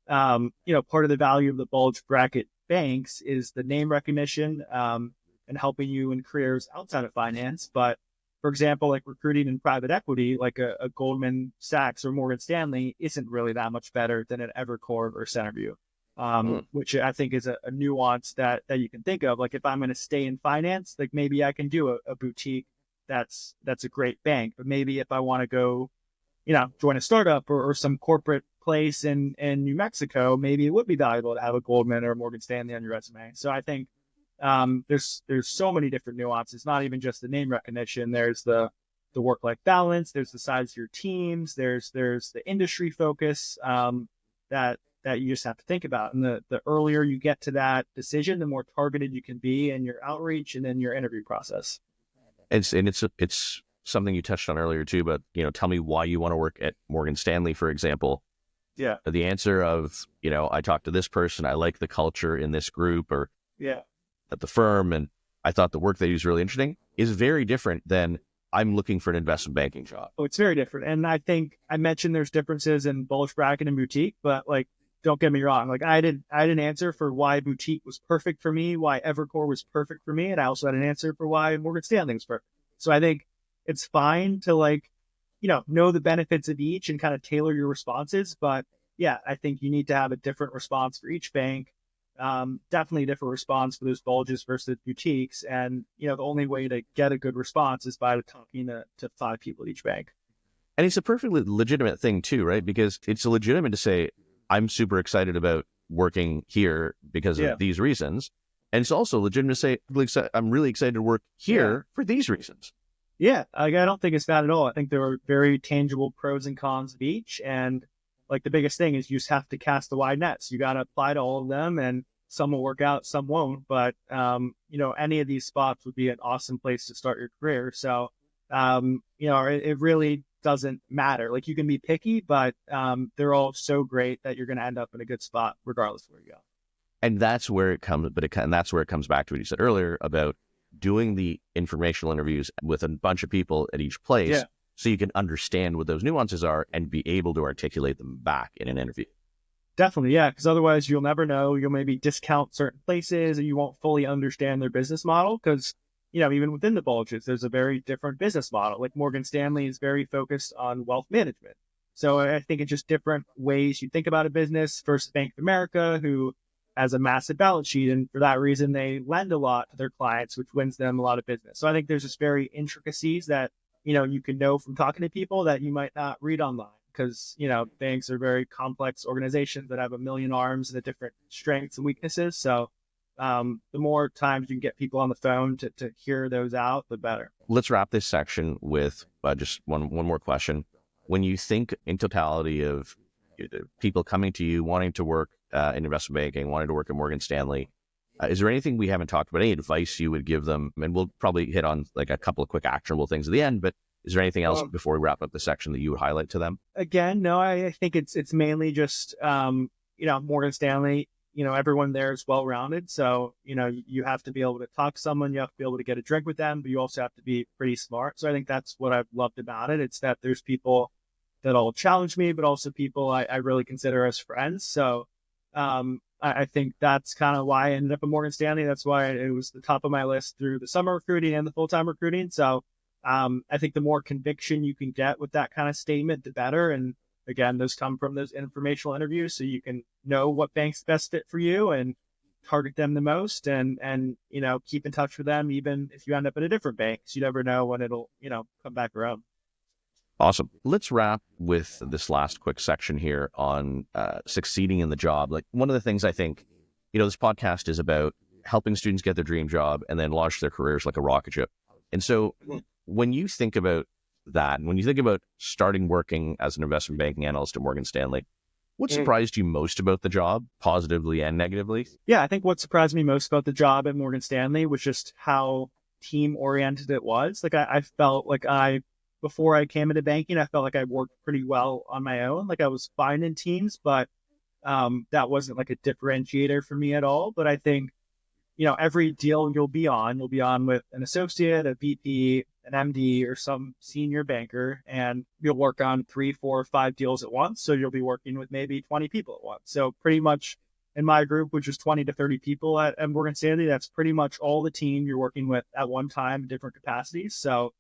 part of the value of the bulge bracket banks is the name recognition, and helping you in careers outside of finance. But for example, like recruiting in private equity, like a Goldman Sachs or Morgan Stanley isn't really that much better than an Evercore or Centerview, which I think is a nuance that you can think of. Like, if I'm going to stay in finance, like, maybe I can do a boutique that's a great bank. But maybe if I want to go, join a startup or some corporate place in New Mexico, maybe it would be valuable to have a Goldman or a Morgan Stanley on your resume. So I think there's so many different nuances, not even just the name recognition. There's the work-life balance, there's the size of your teams, there's the industry focus that you just have to think about. And the earlier you get to that decision, the more targeted you can be in your outreach and in your interview process. It's something you touched on earlier too, but tell me why you want to work at Morgan Stanley, for example. Yeah. The answer of, I talked to this person, I like the culture in this group or at the firm, and I thought the work they do is really interesting, is very different than I'm looking for an investment banking job. Oh, it's very different. And I think I mentioned there's differences in bulge bracket and boutique, but don't get me wrong. I had an answer for why boutique was perfect for me, why Evercore was perfect for me. And I also had an answer for why Morgan Stanley was perfect. So I think it's fine to know the benefits of each and kind of tailor your responses. But yeah, I think you need to have a different response for each bank. Definitely a different response for those bulges versus boutiques. And, the only way to get a good response is by talking to 5 people at each bank. And it's a perfectly legitimate thing too, right? Because it's legitimate to say, I'm super excited about working here because of these reasons. And it's also legitimate to say, I'm really excited to work here for these reasons. Yeah, I don't think it's bad at all. I think there are very tangible pros and cons of each. And the biggest thing is you just have to cast the wide nets. You got to apply to all of them, and some will work out, some won't. But, any of these spots would be an awesome place to start your career. So, it really doesn't matter. You can be picky, but they're all so great that you're going to end up in a good spot regardless of where you go. And that's where it comes, and that's where it comes back to what you said earlier about doing the informational interviews with a bunch of people at each place, so you can understand what those nuances are and be able to articulate them back in an interview. Definitely, yeah, because otherwise you'll never know. You'll maybe discount certain places, and you won't fully understand their business model because even within the bulges, there's a very different business model. Morgan Stanley is very focused on wealth management. So I think it's just different ways you think about a business versus Bank of America, who has a massive balance sheet. And for that reason, they lend a lot to their clients, which wins them a lot of business. So I think there's just very intricacies that, you can know from talking to people that you might not read online because, banks are very complex organizations that have a million arms and the different strengths and weaknesses. So the more times you can get people on the phone to hear those out, the better. Let's wrap this section with just one more question. When you think in totality of people coming to you, wanting to work in investment banking, wanting to work at Morgan Stanley, is there anything we haven't talked about, any advice you would give them? And we'll probably hit on a couple of quick actionable things at the end, but is there anything else before we wrap up the section that you would highlight to them? Again, no, I think it's mainly just, Morgan Stanley, everyone there is well-rounded. So, you have to be able to talk to someone, you have to be able to get a drink with them, but you also have to be pretty smart. So I think that's what I've loved about it. It's that there's people that'll challenge me, but also people I really consider as friends. So I think that's kind of why I ended up at Morgan Stanley. That's why it was the top of my list through the summer recruiting and the full-time recruiting. So I think the more conviction you can get with that kind of statement, the better. And again, those come from those informational interviews, so you can know what bank's best fit for you and target them the most, and keep in touch with them even if you end up at a different bank. So you never know when it'll come back around. Awesome. Let's wrap with this last quick section here on succeeding in the job. One of the things I think, this podcast is about helping students get their dream job and then launch their careers like a rocket ship. And so when you think about that, and when you think about starting working as an investment banking analyst at Morgan Stanley, what surprised you most about the job, positively and negatively? Yeah, I think what surprised me most about the job at Morgan Stanley was just how team-oriented it was. I felt before I came into banking, I felt like I worked pretty well on my own. I was fine in teams, but that wasn't a differentiator for me at all. But I think, every deal you'll be on with an associate, a VP, an MD, or some senior banker, and you'll work on 3, 4, 5 deals at once. So you'll be working with maybe 20 people at once. So pretty much in my group, which is 20 to 30 people at Morgan Stanley, that's pretty much all the team you're working with at one time in different capacities. So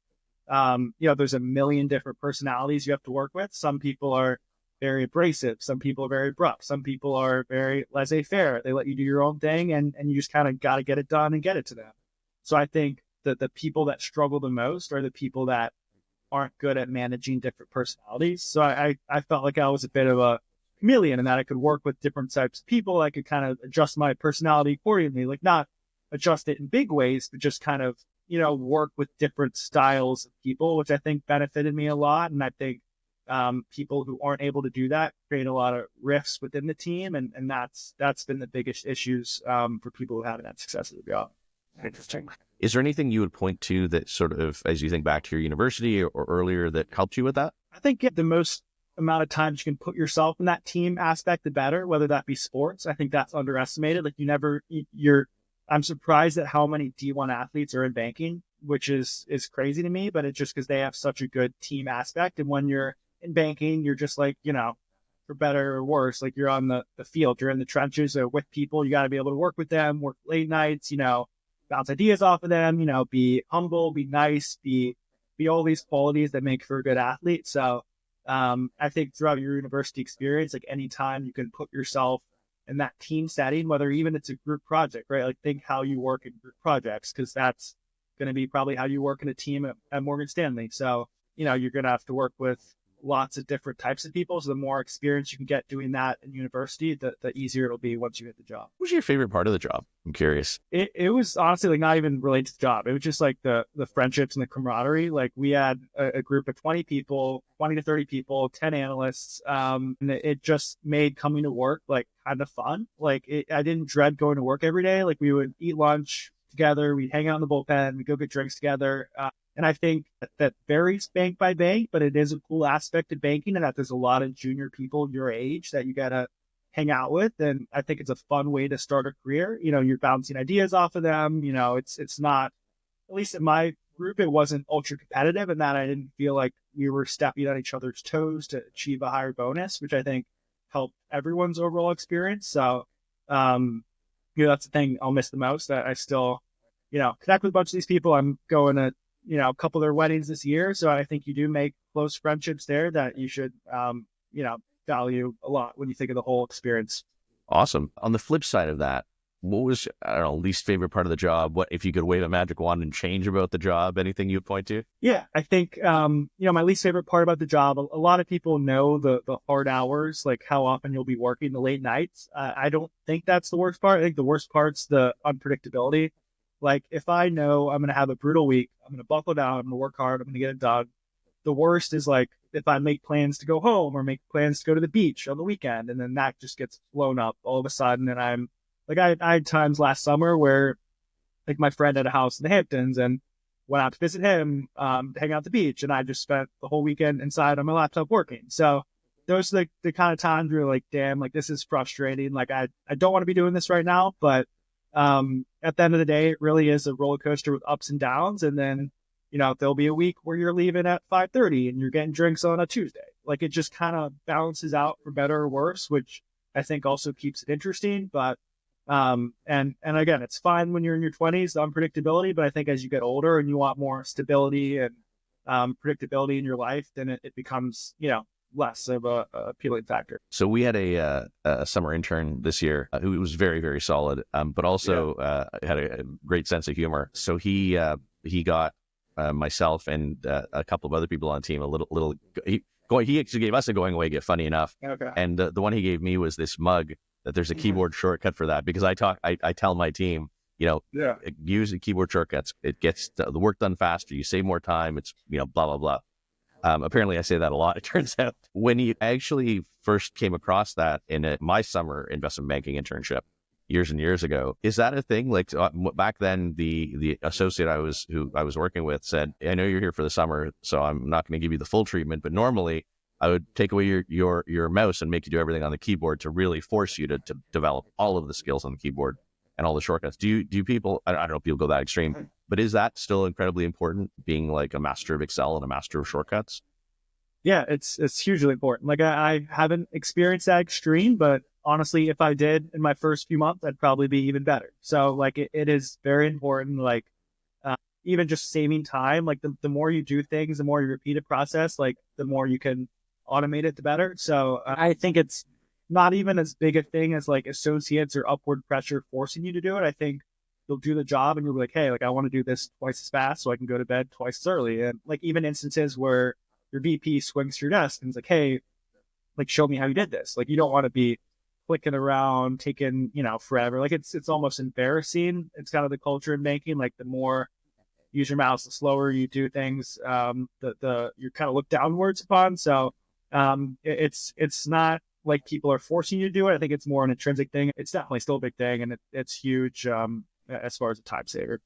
there's a million different personalities you have to work with. Some people are very abrasive. Some people are very abrupt. Some people are very laissez-faire. They let you do your own thing, and you just kind of got to get it done and get it to them. So I think that the people that struggle the most are the people that aren't good at managing different personalities. So I felt like I was a bit of a chameleon in that I could work with different types of people. I could kind of adjust my personality accordingly, like not adjust it in big ways, but just kind of, work with different styles of people, which I think benefited me a lot. And I think people who aren't able to do that create a lot of rifts within the team. And that's been the biggest issues for people who haven't had success at the job. Interesting. Is there anything you would point to that sort of, as you think back to your university or earlier, that helped you with that? I think the most amount of times you can put yourself in that team aspect, the better, whether that be sports. I think that's underestimated. Like I'm surprised at how many D1 athletes are in banking, which is crazy to me, but it's just because they have such a good team aspect. And when you're in banking, you're just like, for better or worse, like you're on the field, you're in the trenches with people. You got to be able to work with them, work late nights, bounce ideas off of them, be humble, be nice, be all these qualities that make for a good athlete. So I think throughout your university experience, like anytime you can put yourself in that team setting, whether even it's a group project, right? Like think how you work in group projects, because that's going to be probably how you work in a team at Morgan Stanley. So, you're going to have to work with lots of different types of people. So the more experience you can get doing that in university, the easier it'll be once you hit the job. What was your favorite part of the job? I'm curious. It was honestly like not even related to the job. It was just like the friendships and the camaraderie. Like we had a group of 20 people, 20 to 30 people, 10 analysts. And it just made coming to work like kind of fun. Like I didn't dread going to work every day. Like we would eat lunch together, we'd hang out in the bullpen, we'd go get drinks together. And I think that varies bank by bank, but it is a cool aspect of banking, and that there's a lot of junior people your age that you got to hang out with. And I think it's a fun way to start a career. You're bouncing ideas off of them. It's not, at least in my group, it wasn't ultra competitive, and that I didn't feel like we were stepping on each other's toes to achieve a higher bonus, which I think helped everyone's overall experience. So, that's the thing I'll miss the most, that I still, connect with a bunch of these people. I'm going to, a couple of their weddings this year. So I think you do make close friendships there that you should, value a lot when you think of the whole experience. Awesome. On the flip side of that, what was, I don't know, least favorite part of the job? What, if you could wave a magic wand and change about the job, anything you'd point to? Yeah, I think, my least favorite part about the job, a lot of people know the hard hours, like how often you'll be working the late nights. I don't think that's the worst part. I think the worst part's the unpredictability. Like if I know I'm going to have a brutal week, I'm going to buckle down, I'm going to work hard, I'm going to get it done. The worst is like if I make plans to go home or make plans to go to the beach on the weekend, and then that just gets blown up all of a sudden. And I'm like, I had times last summer where like my friend had a house in the Hamptons and went out to visit him, to hang out at the beach. And I just spent the whole weekend inside on my laptop working. So those are the kind of times where you're like, damn, like this is frustrating. Like I don't want to be doing this right now, but at the end of the day, it really is a roller coaster with ups and downs. And then, there'll be a week where you're leaving at 5:30 and you're getting drinks on a Tuesday. Like it just kind of balances out for better or worse, which I think also keeps it interesting. But, and again, it's fine when you're in your 20s, the unpredictability, but I think as you get older and you want more stability and, predictability in your life, then it becomes, less of a appealing factor. So we had a summer intern this year who was very, very solid, but also had a great sense of humor. So he got myself and a couple of other people on the team he actually gave us a going away gift, funny enough. Okay. And the one he gave me was this mug that there's a keyboard shortcut for that, because I tell my team, use the keyboard shortcuts. It gets the work done faster. You save more time. It's, blah, blah, blah. Apparently I say that a lot, it turns out. When you actually first came across that in my summer investment banking internship years and years ago, is that a thing? Like back then, the associate who I was working with said, I know you're here for the summer, so I'm not going to give you the full treatment, but normally I would take away your mouse and make you do everything on the keyboard to really force you to develop all of the skills on the keyboard and all the shortcuts. Do people, I don't know if people go that extreme, but is that still incredibly important, being like a master of Excel and a master of shortcuts? Yeah, it's hugely important. Like I haven't experienced that extreme, but honestly, if I did in my first few months, I'd probably be even better. So like it is very important, like even just saving time, like the more you do things, the more you repeat a process, like the more you can automate it, the better. So I think it's not even as big a thing as like associates or upward pressure forcing you to do it. I think you'll do the job and you'll be like, hey, like I want to do this twice as fast so I can go to bed twice as early. And like even instances where your VP swings to your desk and is like, hey, like show me how you did this. Like you don't want to be clicking around, taking, forever. Like it's almost embarrassing. It's kind of the culture in banking. Like the more you use your mouse, the slower you do things, you're kind of looked downwards upon. So it's not like people are forcing you to do it. I think it's more an intrinsic thing. It's definitely still a big thing, and it's huge as far as a time saver.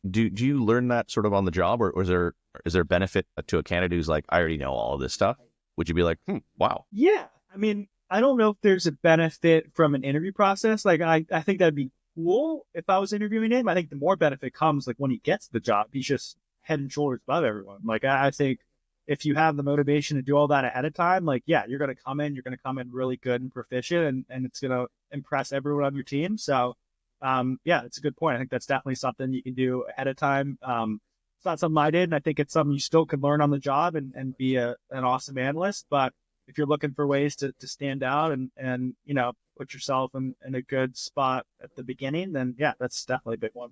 Do you learn that sort of on the job, or is there benefit to a candidate who's like, I already know all of this stuff? Would you be like, wow? Yeah. I mean, I don't know if there's a benefit from an interview process. Like, I think that'd be cool if I was interviewing him. I think the more benefit comes like when he gets the job. He's just head and shoulders above everyone. Like, I think if you have the motivation to do all that ahead of time, like, yeah, you're going to come in really good and proficient, and it's going to impress everyone on your team. So, yeah, it's a good point. I think that's definitely something you can do ahead of time. It's not something I did, and I think it's something you still can learn on the job and be an awesome analyst. But if you're looking for ways to stand out and put yourself in a good spot at the beginning, then yeah, that's definitely a big one.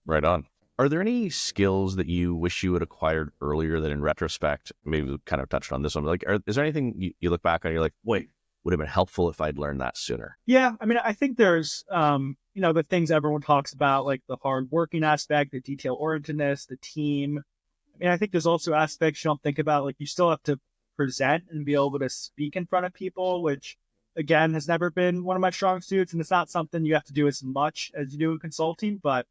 Right on. Are there any skills that you wish you had acquired earlier that in retrospect, maybe we kind of touched on this one, like, is there anything you look back on and you're like, wait, would have been helpful if I'd learned that sooner? Yeah. I mean, I think there's, the things everyone talks about, like the hard working aspect, the detail orientedness, the team. I mean, I think there's also aspects you don't think about, like you still have to present and be able to speak in front of people, which again has never been one of my strong suits. And it's not something you have to do as much as you do in consulting, but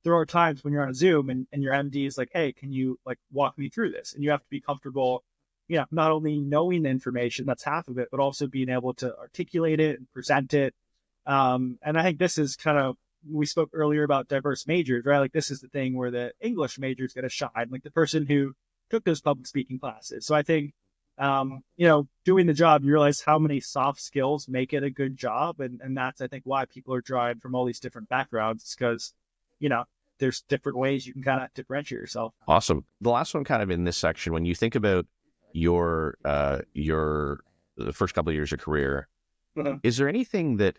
there are times when you're on a Zoom and your MD is like, hey, can you like walk me through this? And you have to be comfortable, not only knowing the information, that's half of it, but also being able to articulate it and present it. And I think this is kind of, we spoke earlier about diverse majors, right? Like this is the thing where the English major is going to shine, like the person who took those public speaking classes. So I think, doing the job, you realize how many soft skills make it a good job. And that's, I think, why people are drawing from all these different backgrounds. It's because, there's different ways you can kind of differentiate yourself. Awesome. The last one kind of in this section, when you think about your the first couple of years of career, is there anything that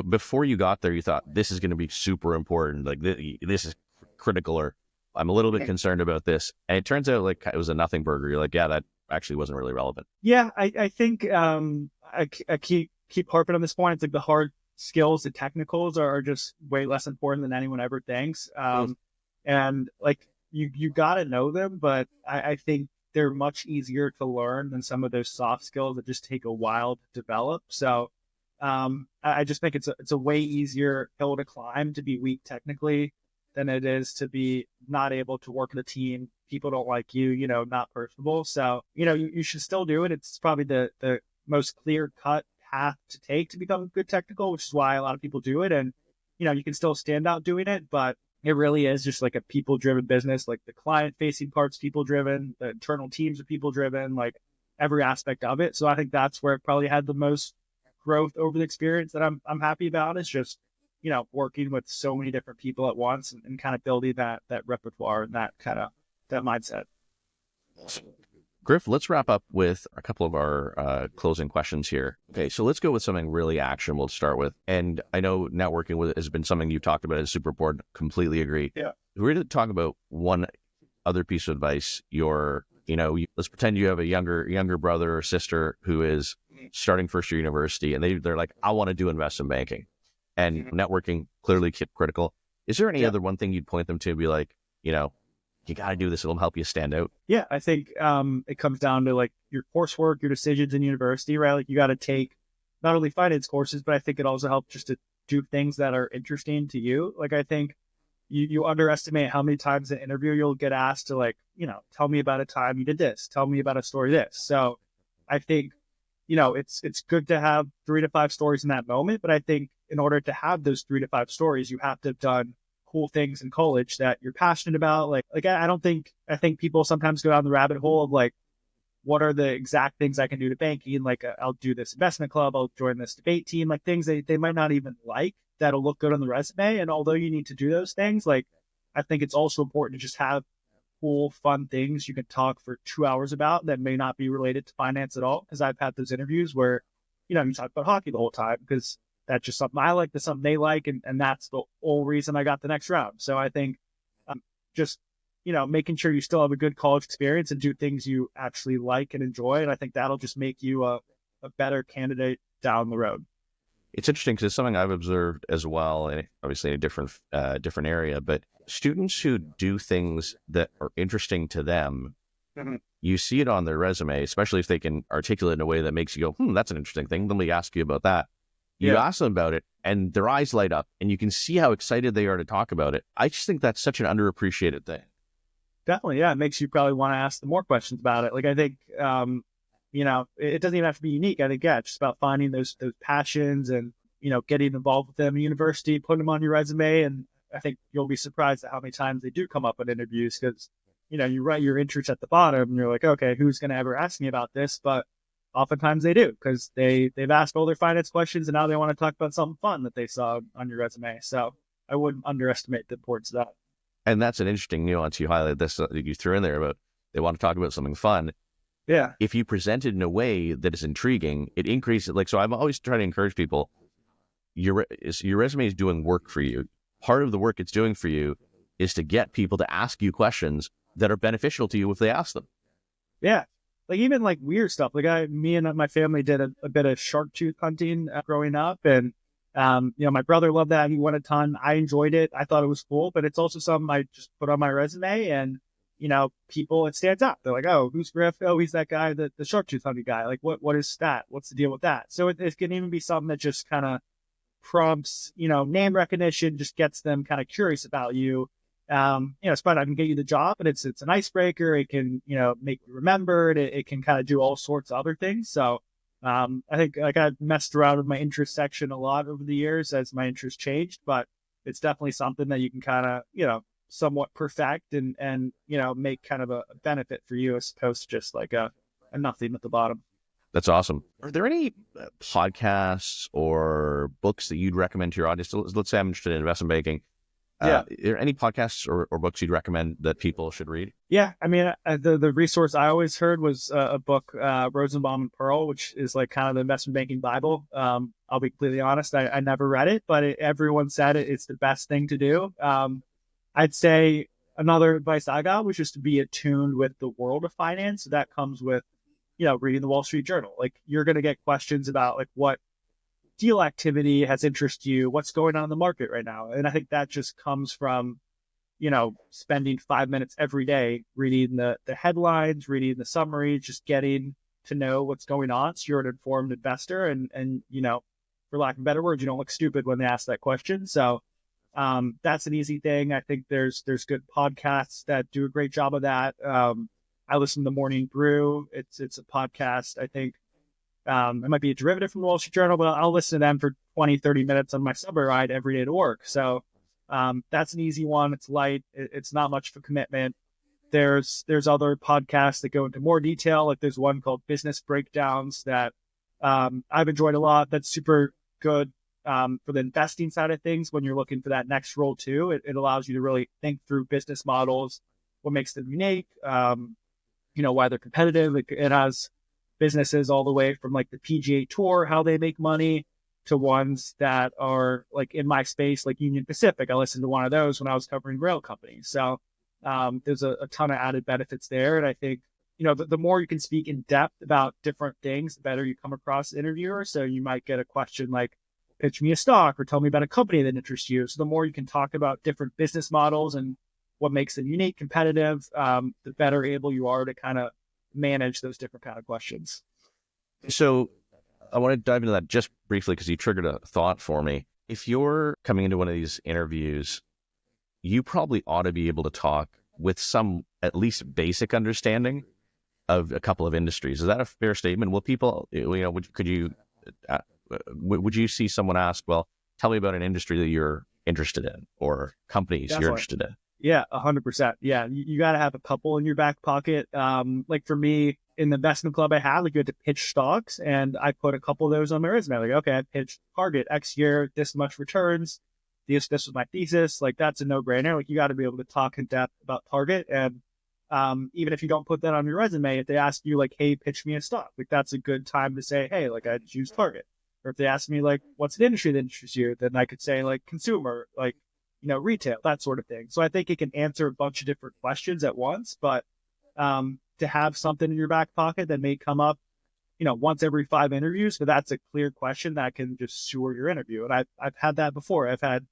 before you got there, you thought this is going to be super important, like this is critical, or I'm a little bit concerned about this, and it turns out like it was a nothing burger. You're like, yeah, that actually wasn't really relevant. Yeah, I think I keep harping on this point. It's like the hard skills, the technicals are just way less important than anyone ever thinks. And like you got to know them, but I think they're much easier to learn than some of those soft skills that just take a while to develop. So I just think it's a way easier hill to climb to be weak technically than it is to be not able to work in a team. People don't like you, not personable. So, you should still do it. It's probably the most clear cut path to take to become good technical, which is why a lot of people do it. And, you can still stand out doing it, but it really is just like a people driven business. Like the client facing parts, people driven, the internal teams are people driven, like every aspect of it. So I think that's where it probably had the most growth over the experience that I'm happy about. Is just, working with so many different people at once and kind of building that repertoire and that mindset. Griff, let's wrap up with a couple of our closing questions here. Okay, so let's go with something really actionable to start with. And I know networking has been something you've talked about as super important. Completely agree. Yeah. We're going to talk about one other piece of advice. Let's pretend you have a younger brother or sister who is starting first year university, and they're like, I want to do investment banking, and networking clearly critical. Is there any other one thing you'd point them to, be like, you got to do this, it'll help you stand out? Yeah, I think it comes down to like your coursework, your decisions in university, right? Like you got to take not only finance courses, but I think it also helps just to do things that are interesting to you. Like I think you underestimate how many times in an interview you'll get asked to like, tell me about a time you did this, tell me about a story this. So I think, it's good to have 3 to 5 stories in that moment, but I think in order to have those 3 to 5 stories, you have to have done cool things in college that you're passionate about. Like I think people sometimes go down the rabbit hole of like, what are the exact things I can do to banking? Like I'll do this investment club, I'll join this debate team, like things they might not even like that'll look good on the resume. And although you need to do those things, like I think it's also important to just have cool, fun things you can talk for 2 hours about that may not be related to finance at all. Because I've had those interviews where, you talk about hockey the whole time because that's just something I like, that's something they like. And that's the whole reason I got the next round. So I think just, making sure you still have a good college experience and do things you actually like and enjoy. And I think that'll just make you a better candidate down the road. It's interesting because it's something I've observed as well, and obviously in a different area, but students who do things that are interesting to them, you see it on their resume, especially if they can articulate in a way that makes you go, that's an interesting thing. Let me ask you about that. You ask them about it and their eyes light up and you can see how excited they are to talk about it. I just think that's such an underappreciated thing. Definitely. Yeah. It makes you probably want to ask them more questions about it. Like, I think, it doesn't even have to be unique. I think, it's just about finding those passions and, getting involved with them in university, putting them on your resume. And I think you'll be surprised at how many times they do come up in interviews because, you write your interests at the bottom and you're like, okay, who's going to ever ask me about this? But oftentimes they do because they've asked all their finance questions and now they want to talk about something fun that they saw on your resume. So I wouldn't underestimate the importance of that. And that's an interesting nuance you highlighted this you threw in there about they want to talk about something fun. Yeah. If you present it in a way that is intriguing, it increases. So I'm always trying to encourage people, your resume is doing work for you. Part of the work it's doing for you is to get people to ask you questions that are beneficial to you if they ask them. Yeah. Like even like weird stuff. Like me and my family did a bit of shark tooth hunting growing up. And, my brother loved that. He went a ton. I enjoyed it. I thought it was cool, but it's also something I just put on my resume and, people, it stands out. They're like, oh, who's Griff? Oh, he's that guy, the shark tooth hunting guy. Like what is that? What's the deal with that? So it can even be something that just kind of prompts, name recognition, just gets them kind of curious about you. It's fun. I can get you the job, but it's an icebreaker. It can, make you remembered. It can kind of do all sorts of other things. So, I think like I've messed around with my interest section a lot over the years as my interest changed, but it's definitely something that you can kind of, somewhat perfect and, make kind of a benefit for you as opposed to just like a nothing at the bottom. That's awesome. Are there any podcasts or books that you'd recommend to your audience? Let's say I'm interested in investment banking. Are there any podcasts or books you'd recommend that people should read? Yeah. I mean, the resource I always heard was a book, Rosenbaum and Pearl, which is like kind of the investment banking Bible. I'll be completely honest. I never read it, but everyone said it's the best thing to do. I'd say another advice I got was just to be attuned with the world of finance. That comes with, reading the Wall Street Journal. Like you're going to get questions about like what deal activity has interested you, what's going on in the market right now. And I think that just comes from, spending 5 minutes every day reading the headlines, reading the summaries, just getting to know what's going on. So you're an informed investor and, for lack of better words, you don't look stupid when they ask that question. So that's an easy thing. I think there's good podcasts that do a great job of that. I listen to Morning Brew. It's a podcast. I think it might be a derivative from the Wall Street Journal, but I'll listen to them for 20, 30 minutes on my subway ride every day to work. So that's an easy one. It's light. It's not much of a commitment. There's other podcasts that go into more detail. Like there's one called Business Breakdowns that I've enjoyed a lot. That's super good for the investing side of things. When you're looking for that next role too, it allows you to really think through business models, what makes them unique, why they're competitive. It has businesses all the way from like the PGA Tour, how they make money, to ones that are like in my space, like Union Pacific. I listened to one of those when I was covering rail companies. So there's a ton of added benefits there. And I think, the more you can speak in depth about different things, the better you come across the interviewer. So you might get a question like, pitch me a stock or tell me about a company that interests you. So the more you can talk about different business models and what makes them unique, competitive, the better able you are to kind of manage those different kind of questions. So I want to dive into that just briefly because you triggered a thought for me. If you're coming into one of these interviews, you probably ought to be able to talk with some at least basic understanding of a couple of industries. Is that a fair statement? Will people, would you see someone ask, well, tell me about an industry that you're interested in or companies Definitely. you're interested in? Yeah, 100%. Yeah, you got to have a couple in your back pocket. Like for me, in the investment club I had, like you had to pitch stocks, and I put a couple of those on my resume. Like, okay, I pitched Target X year, this much returns. This was my thesis. Like that's a no-brainer. Like you got to be able to talk in depth about Target, and even if you don't put that on your resume, if they ask you like, hey, pitch me a stock, like that's a good time to say, hey, like I just use Target. Or if they ask me like, what's an industry that interests you? Then I could say like consumer, like, retail, that sort of thing. So I think it can answer a bunch of different questions at once, but to have something in your back pocket that may come up, once every 5 interviews, but that's a clear question that can just sewer your interview. And I've had that before. I've had,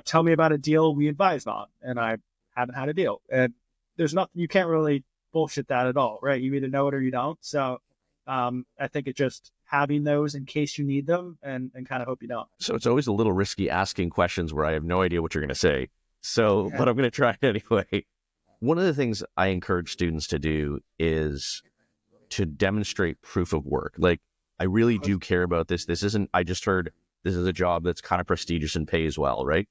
tell me about a deal we advised on, and I haven't had a deal. And there's nothing, you can't really bullshit that at all, right? You either know it or you don't. So I think it just having those in case you need them and kind of hope you don't. So it's always a little risky asking questions where I have no idea what you're going to say. So, but I'm going to try it anyway. One of the things I encourage students to do is to demonstrate proof of work. Like, I really do care about this. This isn't, I just heard this is a job that's kind of prestigious and pays well, right?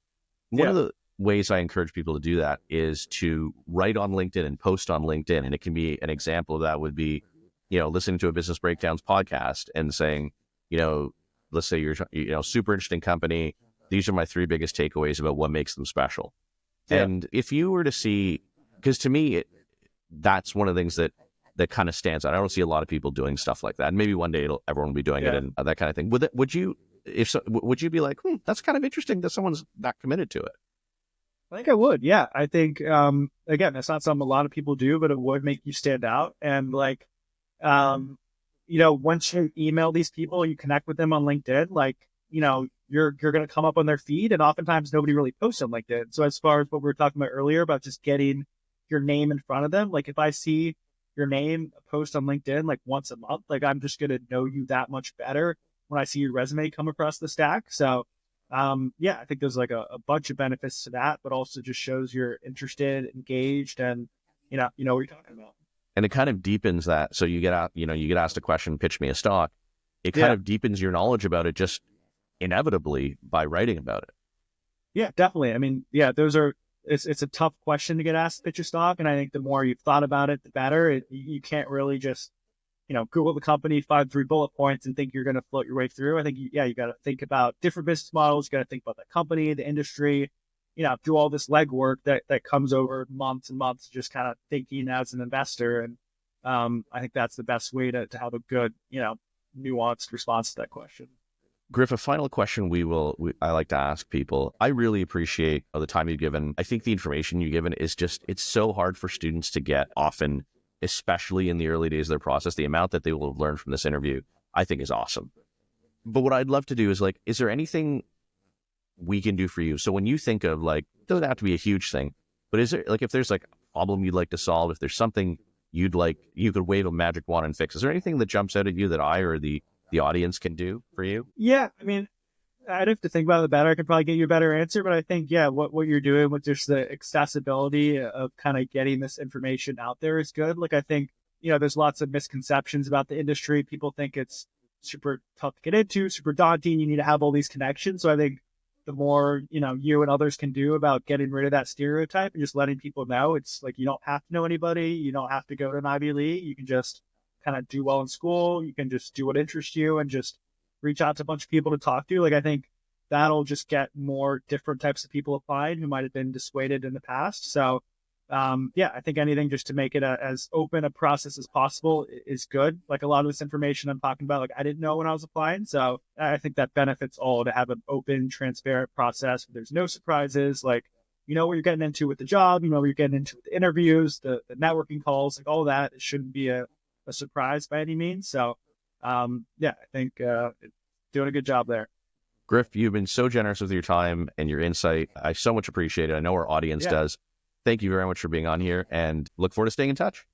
One of the ways I encourage people to do that is to write on LinkedIn and post on LinkedIn. And it can be an example of that would be, listening to a Business Breakdowns podcast and saying, let's say you're, super interesting company. These are my 3 biggest takeaways about what makes them special. Yeah. And if you were to see, because to me, that's one of the things that kind of stands out. I don't see a lot of people doing stuff like that. And maybe one day everyone will be doing it and that kind of thing. Would you be like, that's kind of interesting that someone's not committed to it? I think I would. Yeah. I think, again, that's not something a lot of people do, but it would make you stand out. And like, once you email these people, you connect with them on LinkedIn, like, you're going to come up on their feed, and oftentimes nobody really posts on LinkedIn. So as far as what we were talking about earlier about just getting your name in front of them, like if I see your name post on LinkedIn, like once a month, like I'm just going to know you that much better when I see your resume come across the stack. So, I think there's like a bunch of benefits to that, but also just shows you're interested, engaged, and, you know what you're talking about. And it kind of deepens that. So you get out, you get asked a question, pitch me a stock. It kind of deepens your knowledge about it just inevitably by writing about it. Yeah, definitely. I mean, it's a tough question to get asked, pitch a stock. And I think the more you've thought about it, the better. You can't really just, Google the company, find 3 bullet points and think you're going to float your way through. I think, you got to think about different business models. You got to think about the company, the industry, do all this legwork that comes over months and months, just kind of thinking as an investor. And I think that's the best way to have a good, nuanced response to that question. Griff, a final question I like to ask people. I really appreciate the time you've given. I think the information you've given is it's so hard for students to get often, especially in the early days of their process. The amount that they will have learned from this interview, I think is awesome. But what I'd love to do is is there anything we can do for you? So when you think of it doesn't have to be a huge thing, but is there if there's a problem you'd like to solve, if there's something you could wave a magic wand and fix, is there anything that jumps out at you that I or the audience can do for you? Yeah. I mean, I'd have to think about it better. I could probably get you a better answer, but I think, what you're doing with just the accessibility of kind of getting this information out there is good. Like, I think, there's lots of misconceptions about the industry. People think it's super tough to get into, super daunting. You need to have all these connections. So I think the more, you and others can do about getting rid of that stereotype and just letting people know, it's like, you don't have to know anybody. You don't have to go to an Ivy League. You can just kind of do well in school. You can just do what interests you and just reach out to a bunch of people to talk to. Like, I think that'll just get more different types of people applying who might have been dissuaded in the past. So, I think anything just to make it as open a process as possible is good. Like, a lot of this information I'm talking about, I didn't know when I was applying. So I think that benefits all to have an open, transparent process. There's no surprises. What you're getting into with the job, what you're getting into with the interviews, the networking calls, all that. It shouldn't be a surprise by any means. So, I think doing a good job there. Griff, you've been so generous with your time and your insight. I so much appreciate it. I know our audience does. Thank you very much for being on here and look forward to staying in touch.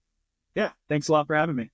Yeah. Thanks a lot for having me.